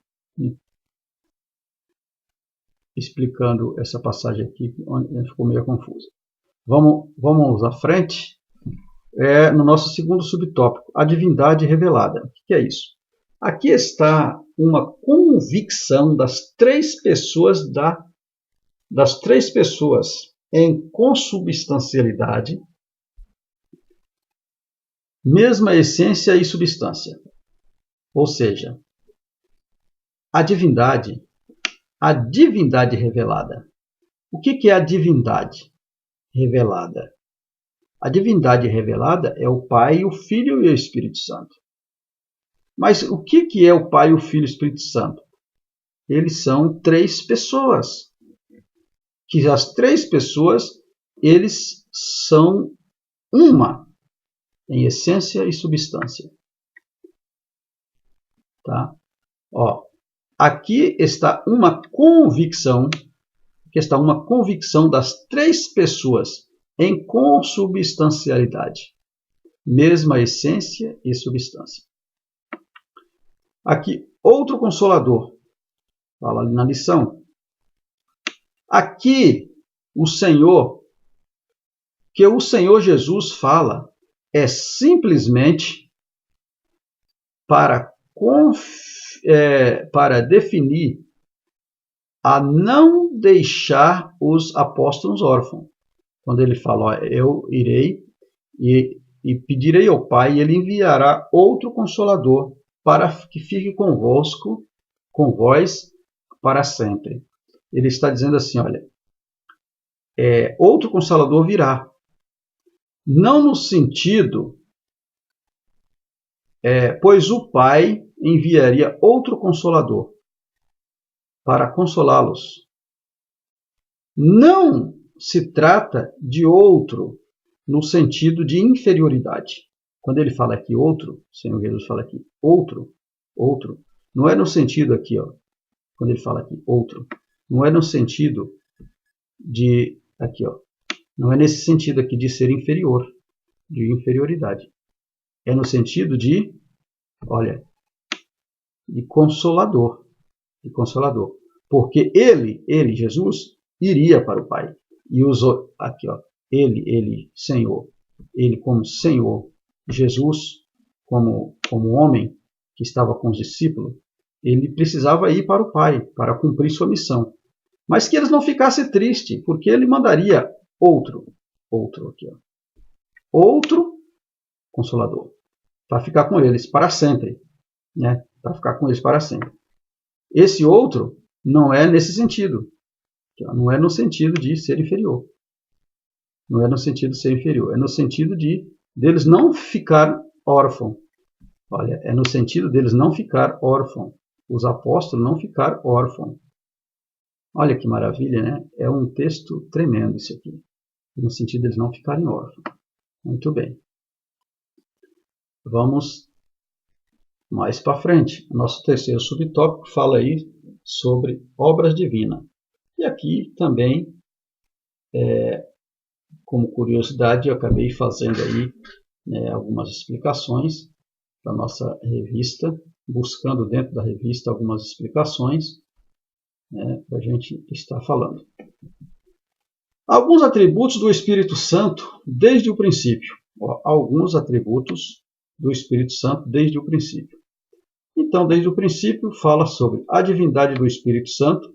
explicando essa passagem aqui, onde ficou meio confusa. Vamos à frente. No nosso segundo subtópico, a divindade revelada. O que é isso? Aqui está uma convicção das três pessoas em consubstancialidade, mesma essência e substância. Ou seja, a divindade revelada. O que é a divindade revelada? A divindade revelada é o Pai, o Filho e o Espírito Santo. Mas o que é o Pai, o Filho e o Espírito Santo? Eles são três pessoas. Que as três pessoas, eles são uma, em essência e substância. Tá? Aqui está uma convicção, das três pessoas em consubstancialidade, mesma essência e substância. Aqui, outro consolador, fala ali na lição. Aqui, o Senhor Jesus fala é simplesmente para definir a não deixar os apóstolos órfãos. Quando ele fala, eu irei e pedirei ao Pai, e ele enviará outro consolador para que fique com vós para sempre. Ele está dizendo assim, olha, outro consolador virá. Não no sentido, pois o Pai enviaria outro consolador para consolá-los. Não se trata de outro no sentido de inferioridade. Quando ele fala aqui outro, o Senhor Jesus fala aqui outro, não é no sentido aqui, quando ele fala aqui outro, não é no sentido de, aqui, Não é nesse sentido aqui de ser inferior, de inferioridade. É no sentido de, olha, de consolador. De consolador. Porque ele, Jesus, iria para o Pai. E usou, aqui, ó, ele, Senhor. Ele como Senhor. Jesus, como homem que estava com os discípulos, ele precisava ir para o Pai para cumprir sua missão. Mas que eles não ficassem tristes, porque ele mandaria outro aqui, ó, outro consolador, para ficar com eles para sempre, né? Para ficar com eles para sempre. Esse outro não é nesse sentido, não é no sentido de ser inferior, não é no sentido de ser inferior, é no sentido de deles não ficar órfãos. Olha, é no sentido deles não ficar órfãos, os apóstolos não ficar órfãos. Olha que maravilha, né? É um texto tremendo isso aqui, no sentido deles não ficarem órfãos. Muito bem. Vamos mais para frente. O nosso terceiro subtópico fala aí sobre obras divinas. E aqui também, como curiosidade, eu acabei fazendo aí algumas explicações da nossa revista, buscando dentro da revista algumas explicações para a gente estar falando. Alguns atributos do Espírito Santo desde o princípio. Alguns atributos do Espírito Santo desde o princípio. Então, desde o princípio, fala sobre a divindade do Espírito Santo,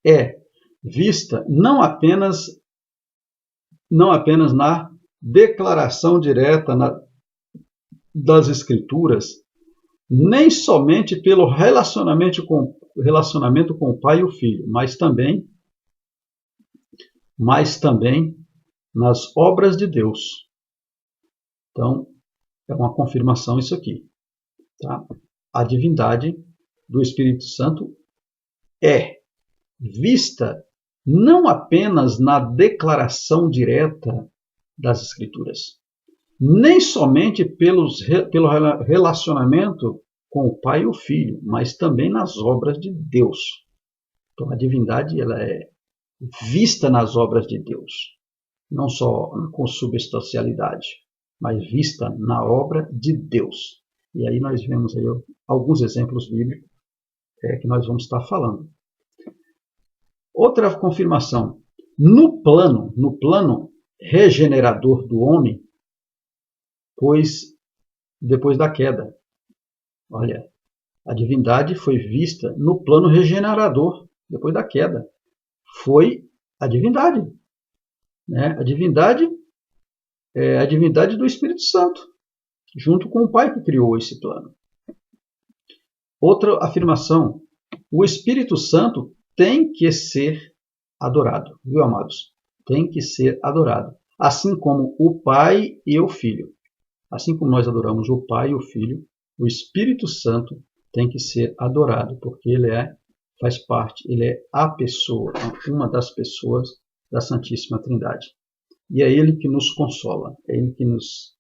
é vista não apenas na declaração direta das Escrituras, nem somente pelo relacionamento com o Pai e o Filho, mas também nas obras de Deus. Então, é uma confirmação isso aqui. Tá? A divindade do Espírito Santo é vista não apenas na declaração direta das Escrituras, nem somente pelo relacionamento com o Pai e o Filho, mas também nas obras de Deus. Então, a divindade ela é vista nas obras de Deus, não só com substancialidade, mas vista na obra de Deus. E aí nós vemos aí alguns exemplos bíblicos que nós vamos estar falando. Outra confirmação, no plano regenerador do homem, pois depois da queda, olha, a divindade foi vista no plano regenerador depois da queda. Foi a divindade, né? A divindade é a divindade do Espírito Santo, junto com o Pai que criou esse plano. Outra afirmação, o Espírito Santo tem que ser adorado, viu, amados? Tem que ser adorado, assim como o Pai e o Filho. Assim como nós adoramos o Pai e o Filho, o Espírito Santo tem que ser adorado, porque ele faz parte, ele é a pessoa, uma das pessoas da Santíssima Trindade. E é ele que nos consola, é ele que nos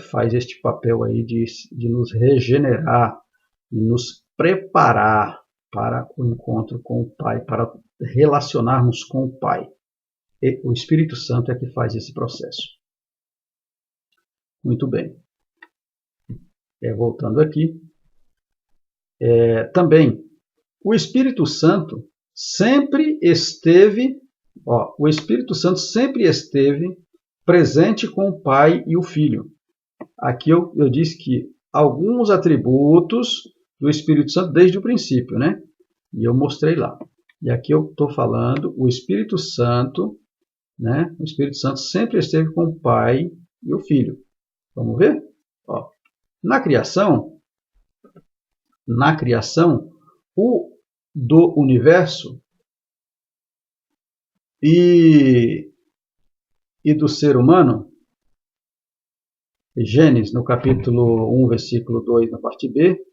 faz este papel aí de nos regenerar, de nos preparar para o encontro com o Pai, para relacionarmos com o Pai. E o Espírito Santo é que faz esse processo. Muito bem. Voltando aqui. Também, o Espírito Santo sempre esteve presente com o Pai e o Filho. Aqui eu disse que alguns atributos do Espírito Santo desde o princípio, né? E eu mostrei lá. E aqui eu estou falando o Espírito Santo, né? O Espírito Santo sempre esteve com o Pai e o Filho. Vamos ver? Na criação, do universo e do ser humano, Gênesis, no capítulo 1, versículo 2, na parte B,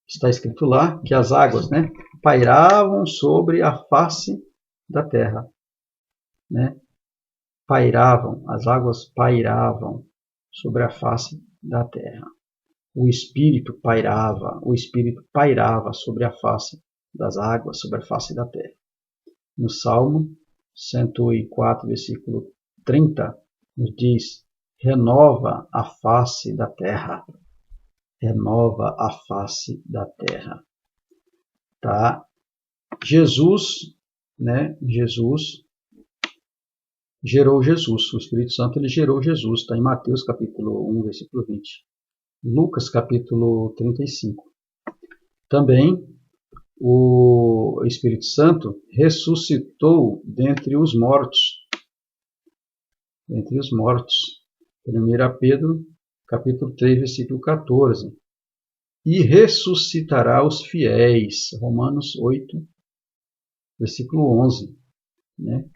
está escrito lá que as águas, né, pairavam sobre a face da terra. Né? As águas pairavam sobre a face da terra. O Espírito pairava sobre a face das águas, sobre a face da terra. No Salmo 104, versículo 30, nos diz: renova a face da terra. Renova a face da terra. Tá? Jesus, né? Jesus gerou Jesus. O Espírito Santo ele gerou Jesus. Está em Mateus capítulo 1, versículo 20. Lucas capítulo 35. Também o Espírito Santo ressuscitou dentre os mortos. Dentre os mortos. 1 Pedro capítulo 3, versículo 14. E ressuscitará os fiéis. Romanos 8, versículo 11. Né?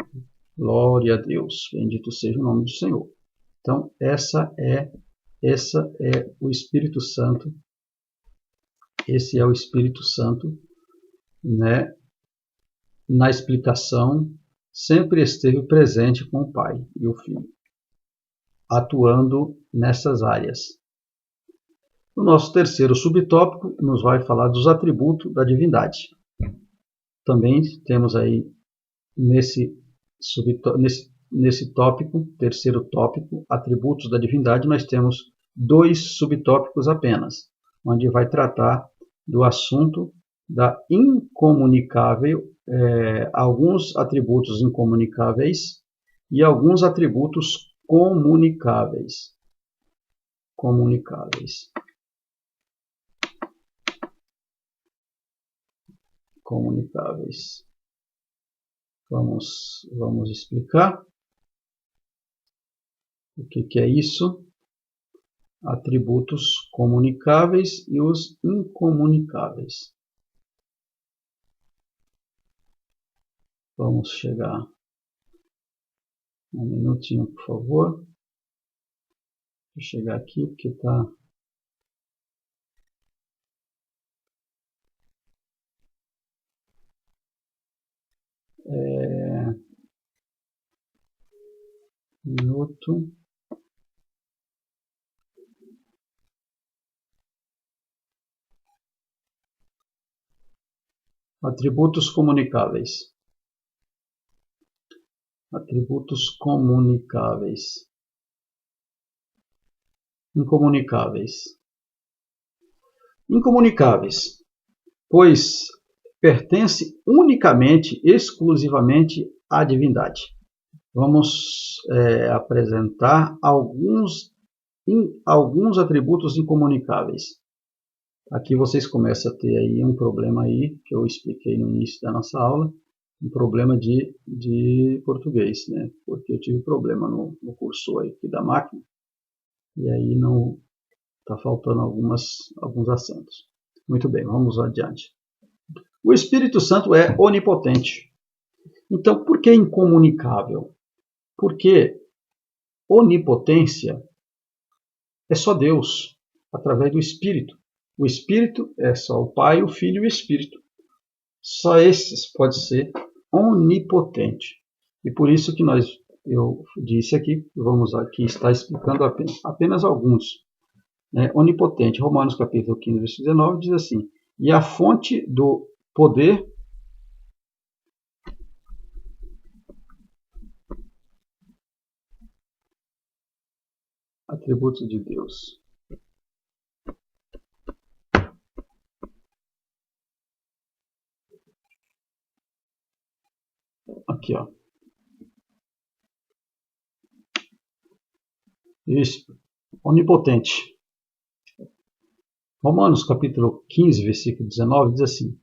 Glória a Deus. Bendito seja o nome do Senhor. Então, essa é o Espírito Santo. Esse é o Espírito Santo, né? Na explicação, sempre esteve presente com o Pai e o Filho, atuando nessas áreas. O nosso terceiro subtópico nos vai falar dos atributos da divindade. Também temos aí nesse tópico, terceiro tópico, atributos da divindade, nós temos 2 subtópicos apenas, onde vai tratar do assunto da incomunicável, alguns atributos incomunicáveis e alguns atributos comunicáveis. Comunicáveis. Vamos explicar o que é isso. Atributos comunicáveis e os incomunicáveis. Vamos chegar. Um minutinho, por favor. Vou chegar aqui porque está... Minuto. Atributos comunicáveis. Atributos comunicáveis. Incomunicáveis. Incomunicáveis, pois pertence unicamente, exclusivamente à divindade. Vamos apresentar alguns atributos incomunicáveis. Aqui vocês começam a ter aí um problema aí, que eu expliquei no início da nossa aula, um problema de português, né? Porque eu tive problema no cursor aqui da máquina, e aí não está faltando alguns acentos. Muito bem, vamos adiante. O Espírito Santo é onipotente. Então, por que incomunicável? Porque onipotência é só Deus, através do Espírito. O Espírito é só o Pai, o Filho e o Espírito. Só esses pode ser onipotente. E por isso que eu disse aqui, vamos aqui estar explicando apenas alguns. Onipotente, Romanos capítulo 15, versículo 19, diz assim: e a fonte do poder atributos de Deus. Aqui, ó. Isso. Onipotente. Romanos capítulo 15, versículo 19, diz assim: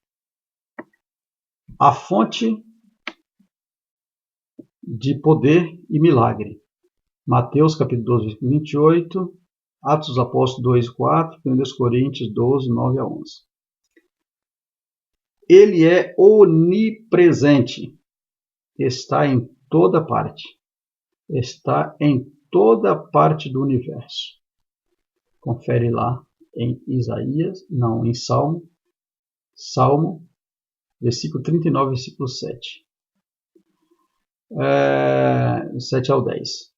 a fonte de poder e milagre. Mateus capítulo 12, versículo 28, Atos dos Apóstolos 2, 4, 1 Coríntios 12, 9 a 11. Ele é onipresente. Está em toda parte. Está em toda parte do universo. Confere lá em Salmo, versículo 39, versículo 7. 7 ao 10.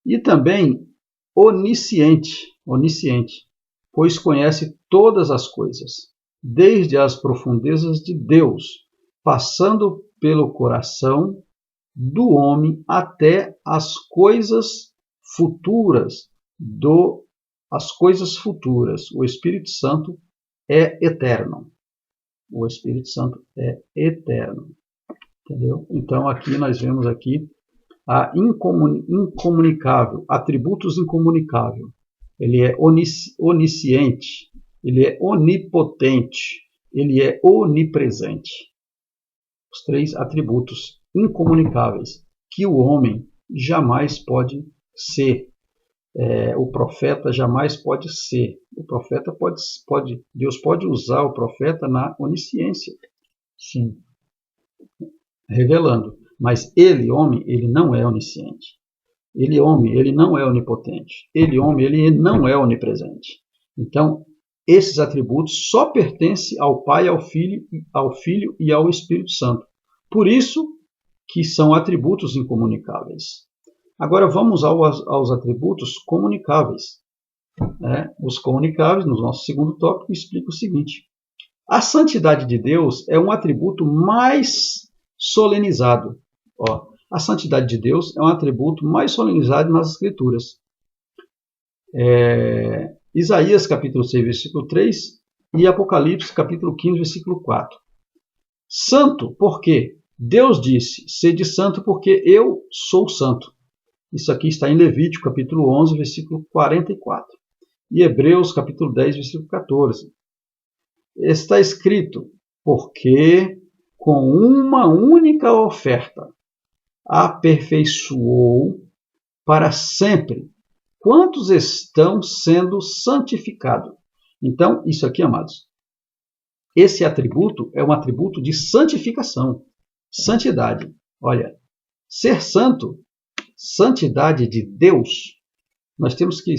E também onisciente, pois conhece todas as coisas, desde as profundezas de Deus, passando pelo coração do homem até as coisas futuras, as coisas futuras. O Espírito Santo é eterno. O Espírito Santo é eterno. Entendeu? Então aqui nós vemos aqui a incomunicável, atributos incomunicável. Ele é onisciente, ele é onipotente, ele é onipresente. Os 3 atributos incomunicáveis que o homem jamais pode ser. O profeta jamais pode ser. O profeta Deus pode usar o profeta na onisciência, sim, revelando. Mas ele, homem, ele não é onisciente. Ele, homem, ele não é onipotente. Ele, homem, ele não é onipresente. Então, esses atributos só pertencem ao Pai, ao Filho e ao Espírito Santo. Por isso que são atributos incomunicáveis. Agora vamos aos atributos comunicáveis. Os comunicáveis, no nosso segundo tópico, explica o seguinte. A santidade de Deus é um atributo mais solenizado. A santidade de Deus é um atributo mais solenizado nas Escrituras. Isaías capítulo 6, versículo 3 e Apocalipse capítulo 15, versículo 4. Santo, por quê? Deus disse, sede santo porque eu sou santo. Isso aqui está em Levítico capítulo 11, versículo 44. E Hebreus capítulo 10, versículo 14. Está escrito, porque com uma única oferta aperfeiçoou para sempre quantos estão sendo santificados. Então, isso aqui, amados, esse atributo é um atributo de santificação, santidade. Olha, ser santo, santidade de Deus, nós temos que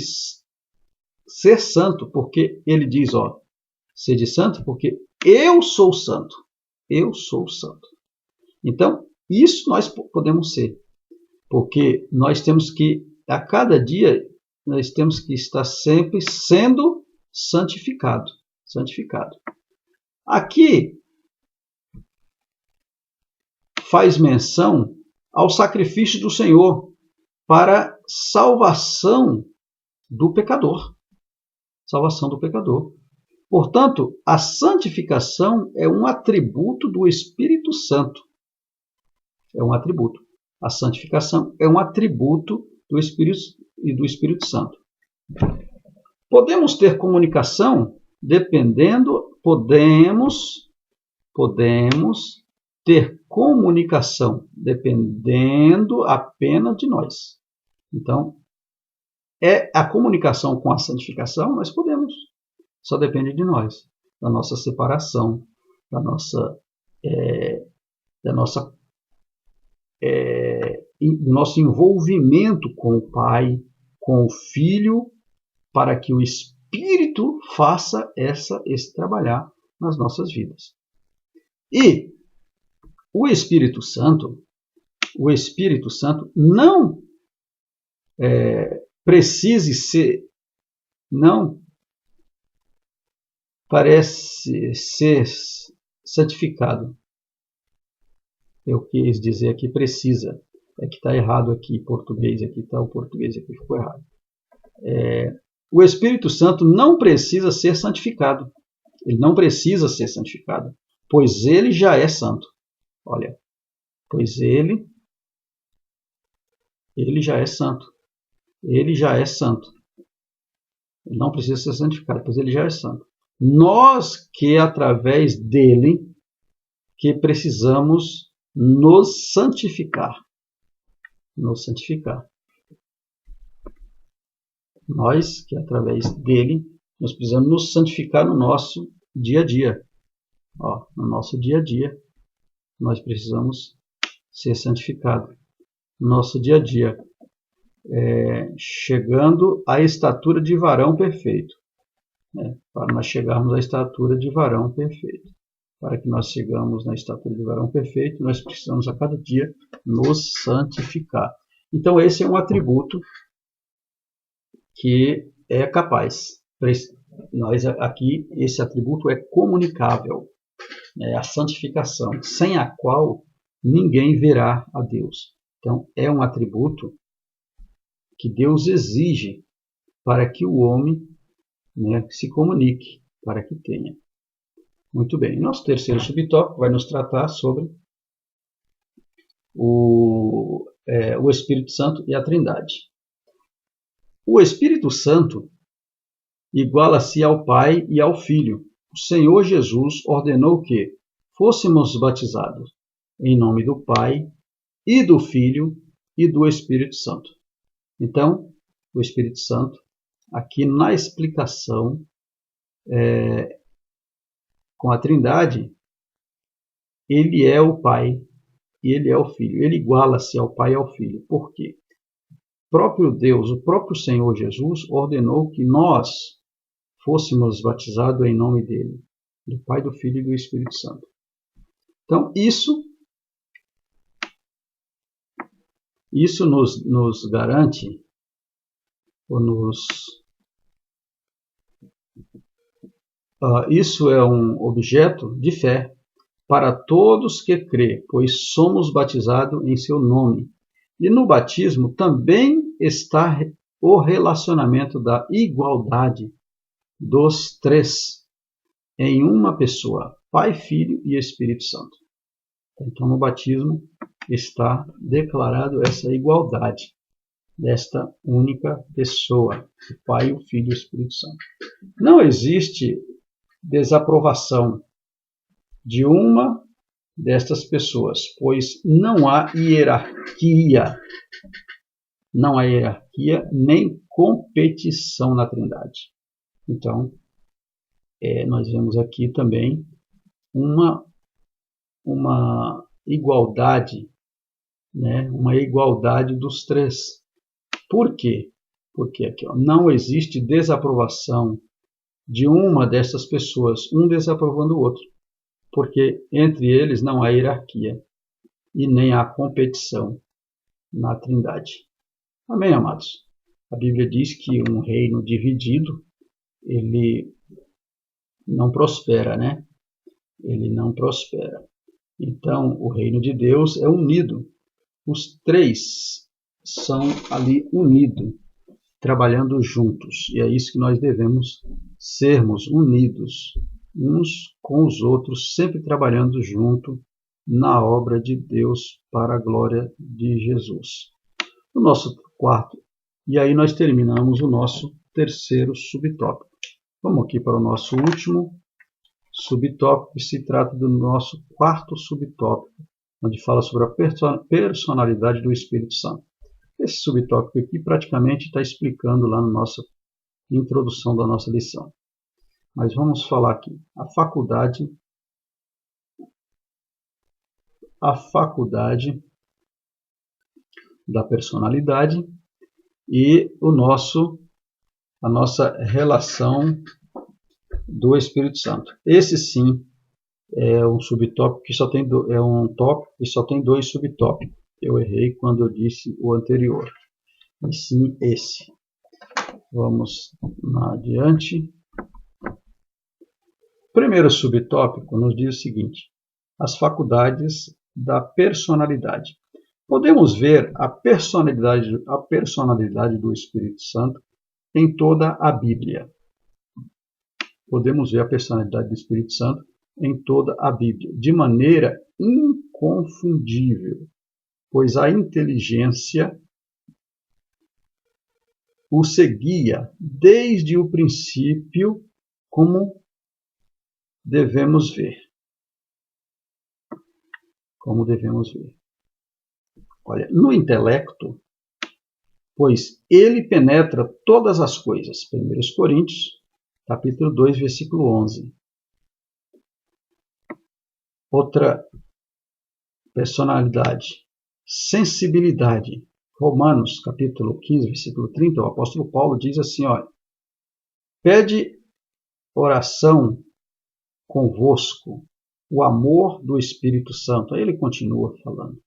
ser santo, porque ele diz, sede santo, porque eu sou santo. Eu sou santo. Então, isso nós podemos ser, porque nós temos que, a cada dia, nós temos que estar sempre sendo santificado. Santificado. Aqui faz menção ao sacrifício do Senhor para salvação do pecador. Salvação do pecador. Portanto, a santificação é um atributo do Espírito Santo. É um atributo. A santificação é um atributo do Espírito Santo. Podemos ter comunicação podemos ter comunicação dependendo apenas de nós. Então, a comunicação com a santificação nós podemos. Só depende de nós, da nossa separação, do nosso envolvimento com o Pai, com o Filho, para que o Espírito faça esse trabalhar nas nossas vidas. E o Espírito Santo não parece ser santificado. Eu quis dizer aqui precisa. É que está errado aqui em português. Aqui está o português, aqui ficou errado. O Espírito Santo não precisa ser santificado. Ele não precisa ser santificado, pois ele já é santo. Olha, pois ele já é santo. Ele já é santo. Ele não precisa ser santificado, pois ele já é santo. Nós que através dele que precisamos nos santificar. Nos santificar. Nós que através dele nós precisamos nos santificar no nosso dia a dia. No nosso dia a dia nós precisamos ser santificados. No nosso dia a dia. Chegando à estatura de varão perfeito. Para nós chegarmos à estatura de varão perfeito. Para que nós chegamos na estatura de varão perfeito, nós precisamos a cada dia nos santificar. Então esse é um atributo que é capaz. Nós aqui, esse atributo é comunicável. A santificação, sem a qual ninguém verá a Deus. Então, é um atributo que Deus exige para que o homem, né, se comunique, para que tenha. Muito bem. Nosso terceiro subtópico vai nos tratar sobre o Espírito Santo e a Trindade. O Espírito Santo iguala-se ao Pai e ao Filho. O Senhor Jesus ordenou que fôssemos batizados em nome do Pai e do Filho e do Espírito Santo. Então, o Espírito Santo, aqui na explicação com a Trindade, ele é o Pai e ele é o Filho. Ele iguala-se ao Pai e ao Filho. Por quê? O próprio Deus, o próprio Senhor Jesus ordenou que nós fôssemos batizados em nome dele, do Pai, do Filho e do Espírito Santo. Então, isso nos garante, isso é um objeto de fé para todos que crê, pois somos batizados em seu nome. E no batismo também está o relacionamento da igualdade dos três em uma pessoa, Pai, Filho e Espírito Santo. Então, no batismo está declarado essa igualdade desta única pessoa, o Pai, o Filho e o Espírito Santo. Não existe desaprovação de uma destas pessoas, pois não há hierarquia. Não há hierarquia nem competição na Trindade. Então, nós vemos aqui também uma igualdade, né? Uma igualdade dos três. Por quê? Porque aqui não existe desaprovação de uma dessas pessoas, um desaprovando o outro, porque entre eles não há hierarquia e nem há competição na Trindade. Amém, amados? A Bíblia diz que um reino dividido, ele não prospera, né? Ele não prospera. Então, o reino de Deus é unido. Os três são ali unidos, trabalhando juntos. E é isso que nós devemos sermos, unidos uns com os outros, sempre trabalhando junto na obra de Deus para a glória de Jesus. O nosso quarto, e aí nós terminamos o nosso terceiro subtópico. Vamos aqui para o nosso último subtópico, que se trata do nosso quarto subtópico, onde fala sobre a personalidade do Espírito Santo. Esse subtópico aqui praticamente está explicando lá na nossa introdução da nossa lição. Mas vamos falar aqui. A faculdade da personalidade e a nossa relação do Espírito Santo. Esse sim é um subtópico que só tem um tópico que só tem dois subtópicos. Eu errei quando eu disse o anterior. E sim esse. Vamos adiante. O primeiro subtópico nos diz o seguinte: as faculdades da personalidade. Podemos ver a personalidade do Espírito Santo em toda a Bíblia. Podemos ver a personalidade do Espírito Santo em toda a Bíblia, de maneira inconfundível, pois a inteligência o seguia desde o princípio, como devemos ver. Olha, no intelecto, pois ele penetra todas as coisas. 1 Coríntios, capítulo 2, versículo 11. Outra personalidade, sensibilidade. Romanos, capítulo 15, versículo 30, o apóstolo Paulo diz assim, olha, pede oração convosco, o amor do Espírito Santo. Aí ele continua falando.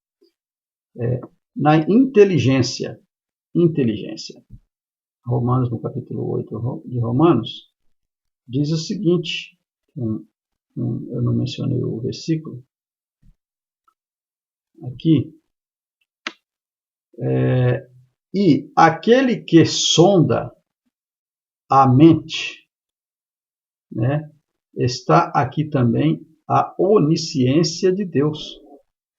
Na inteligência. Romanos, no capítulo 8 de Romanos, diz o seguinte, eu não mencionei o versículo, aqui, e aquele que sonda a mente, né, está aqui também a onisciência de Deus.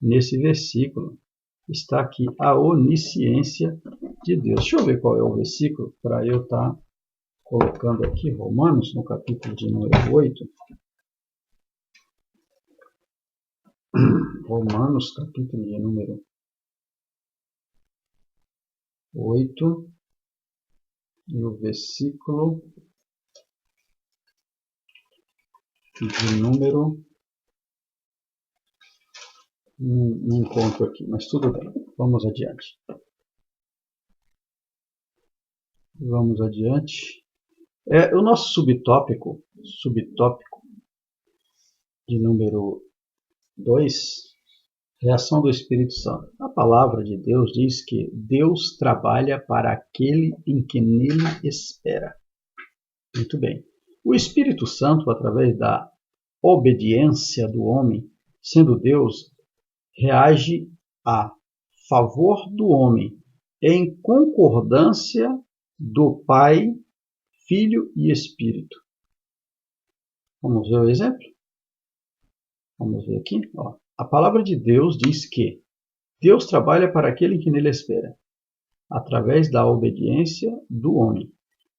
Nesse versículo está aqui a onisciência de Deus. Deixa eu ver qual é o versículo para eu estar colocando aqui. Romanos, no capítulo de número 8. Romanos, capítulo de número 8. E o versículo de número... Não encontro aqui, mas tudo bem. Vamos adiante. Vamos adiante. O nosso subtópico de número 2, reação do Espírito Santo. A palavra de Deus diz que Deus trabalha para aquele em que nele espera. Muito bem. O Espírito Santo, através da obediência do homem, sendo Deus, reage a favor do homem, em concordância do Pai, Filho e Espírito. Vamos ver o exemplo? Vamos ver aqui. A palavra de Deus diz que Deus trabalha para aquele que nele espera, através da obediência do homem.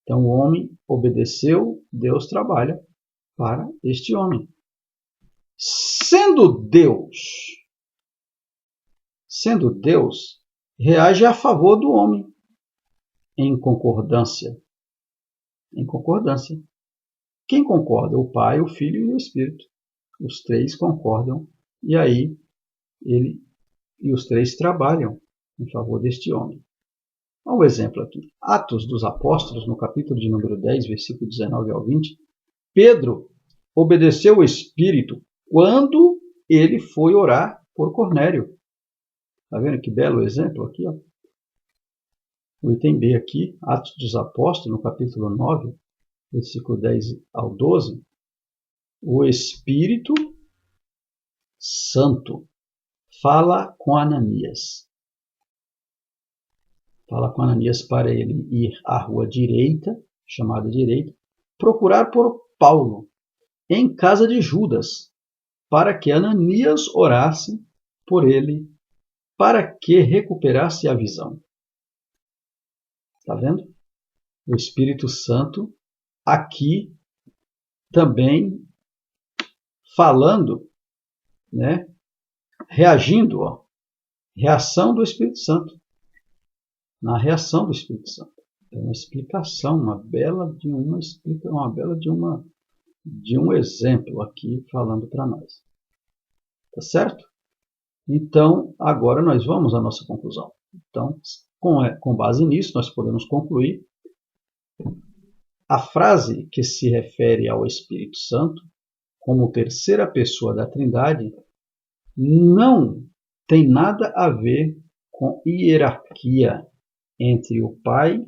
Então o homem obedeceu, Deus trabalha para este homem. Sendo Deus, reage a favor do homem, em concordância. Em concordância. Quem concorda? O Pai, o Filho e o Espírito. Os três concordam e aí ele e os três trabalham em favor deste homem. Um exemplo aqui. Atos dos Apóstolos, no capítulo de número 10, versículo 19 ao 20. Pedro obedeceu o Espírito quando ele foi orar por Cornélio. Está vendo que belo exemplo aqui? Ó. O item B aqui, Atos dos Apóstolos, no capítulo 9, versículo 10 ao 12. O Espírito Santo fala com Ananias. Fala com Ananias para ele ir à rua direita, chamada direita, procurar por Paulo, em casa de Judas, para que Ananias orasse por ele, para que recuperasse a visão. Está vendo? O Espírito Santo aqui também falando, né? Reagindo, ó. Reação do Espírito Santo. Na reação do Espírito Santo. É uma explicação, uma bela de um exemplo aqui falando para nós. Tá certo? Então, agora nós vamos à nossa conclusão. Então, com base nisso, nós podemos concluir a frase que se refere ao Espírito Santo como terceira pessoa da Trindade não tem nada a ver com hierarquia entre o Pai,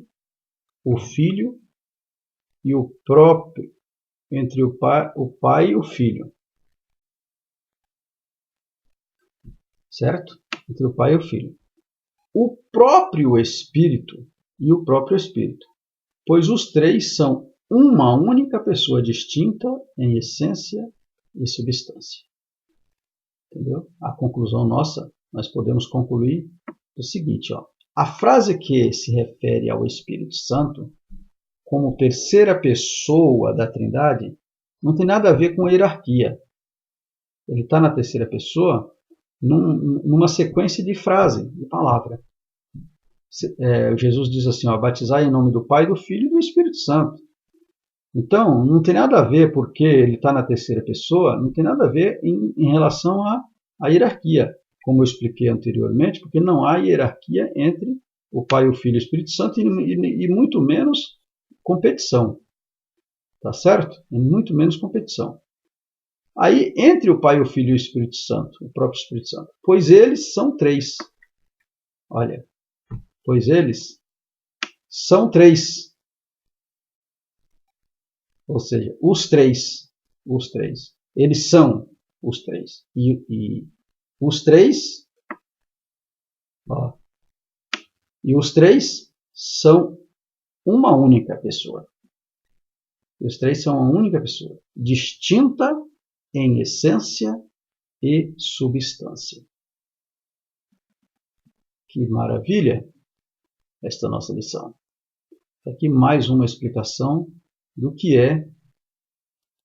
o Filho e o próprio, entre o Pai e o Filho. Certo? Entre o Pai e o Filho. O próprio Espírito e o próprio Espírito. Pois os três são uma única pessoa distinta em essência e substância. Entendeu? A conclusão nossa, nós podemos concluir o seguinte, ó. A frase que se refere ao Espírito Santo como terceira pessoa da Trindade não tem nada a ver com hierarquia. Ele está na terceira pessoa numa sequência de frase, de palavra. Jesus diz assim, ó, batizai em nome do Pai, do Filho e do Espírito Santo. Então, não tem nada a ver porque ele está na terceira pessoa, não tem nada a ver em relação à hierarquia, como eu expliquei anteriormente, porque não há hierarquia entre o Pai, o Filho e o Espírito Santo e muito menos competição. Tá certo? E muito menos competição. Aí, entre o Pai, o Filho e o Espírito Santo, o próprio Espírito Santo, pois eles são três. Olha, pois eles são três. Ou seja, os três. Eles são os três. E os três Ó. E os três são uma única pessoa. Os três são uma única pessoa, distinta em essência e substância. Que maravilha esta nossa lição. Aqui mais uma explicação do que é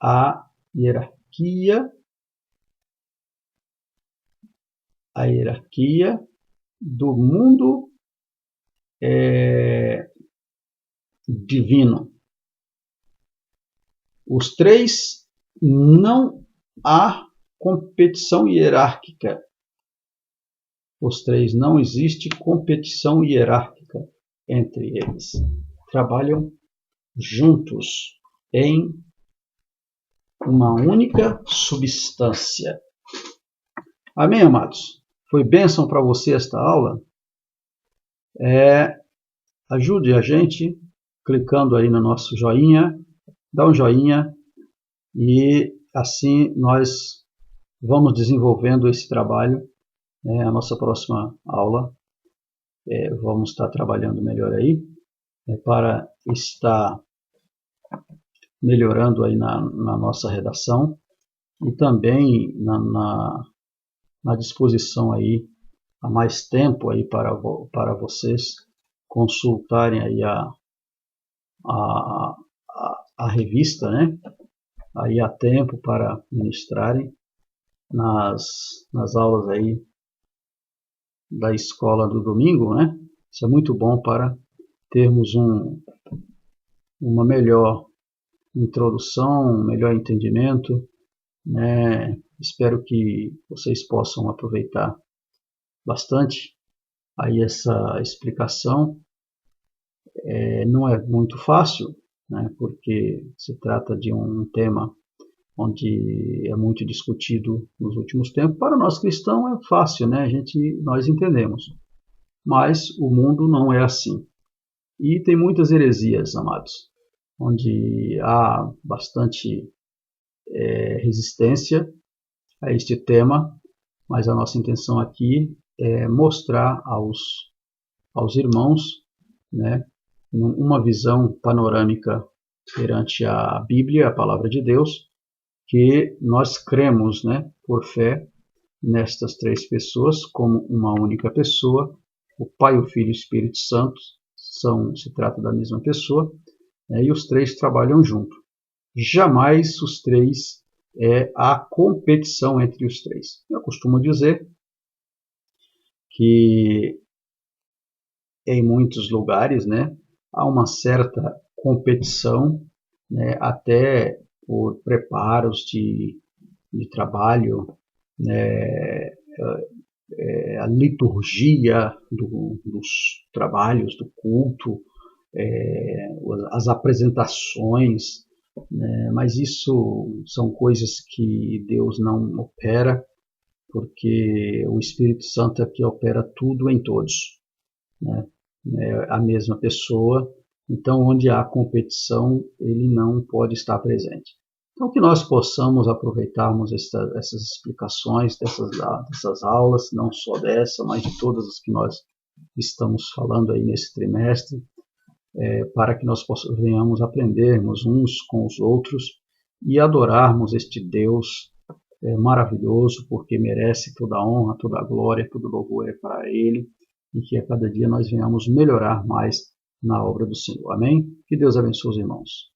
a hierarquia do mundo divino. Os três, não há competição hierárquica. Os três, não existe competição hierárquica entre eles. Trabalham juntos em uma única substância. Amém, amados? Foi bênção para você esta aula? Ajude a gente clicando aí no nosso joinha, dá um joinha e assim nós vamos desenvolvendo esse trabalho. A nossa próxima aula vamos estar trabalhando melhor aí para estar melhorando aí na nossa redação e também na disposição aí há mais tempo aí para vocês consultarem aí a revista, né? Aí há tempo para ministrarem nas aulas aí da escola do domingo, né? Isso é muito bom para termos uma melhor introdução, um melhor entendimento, né? Espero que vocês possam aproveitar bastante aí essa explicação. Não é muito fácil, né? Porque se trata de um tema onde é muito discutido nos últimos tempos. Para nós cristãos é fácil, né? Nós entendemos. Mas o mundo não é assim. E tem muitas heresias, amados, onde há bastante resistência a este tema, mas a nossa intenção aqui é mostrar aos irmãos, né, uma visão panorâmica perante a Bíblia, a Palavra de Deus, que nós cremos, né, por fé nestas três pessoas como uma única pessoa. O Pai, o Filho e o Espírito Santo se trata da mesma pessoa, né, e os três trabalham junto. Jamais os três há competição entre os três. Eu costumo dizer que em muitos lugares, né, há uma certa competição, né, até por preparos de trabalho, né, a liturgia dos trabalhos, do culto, as apresentações, né, mas isso são coisas que Deus não opera, porque o Espírito Santo é que opera tudo em todos, né? É a mesma pessoa, então onde há competição, ele não pode estar presente. Então que nós possamos aproveitarmos essas explicações dessas aulas, não só dessa, mas de todas as que nós estamos falando aí nesse trimestre, para que nós venhamos aprendermos uns com os outros e adorarmos este Deus maravilhoso, porque merece toda a honra, toda a glória, todo o louvor é para Ele, e que a cada dia nós venhamos melhorar mais na obra do Senhor. Amém? Que Deus abençoe os irmãos.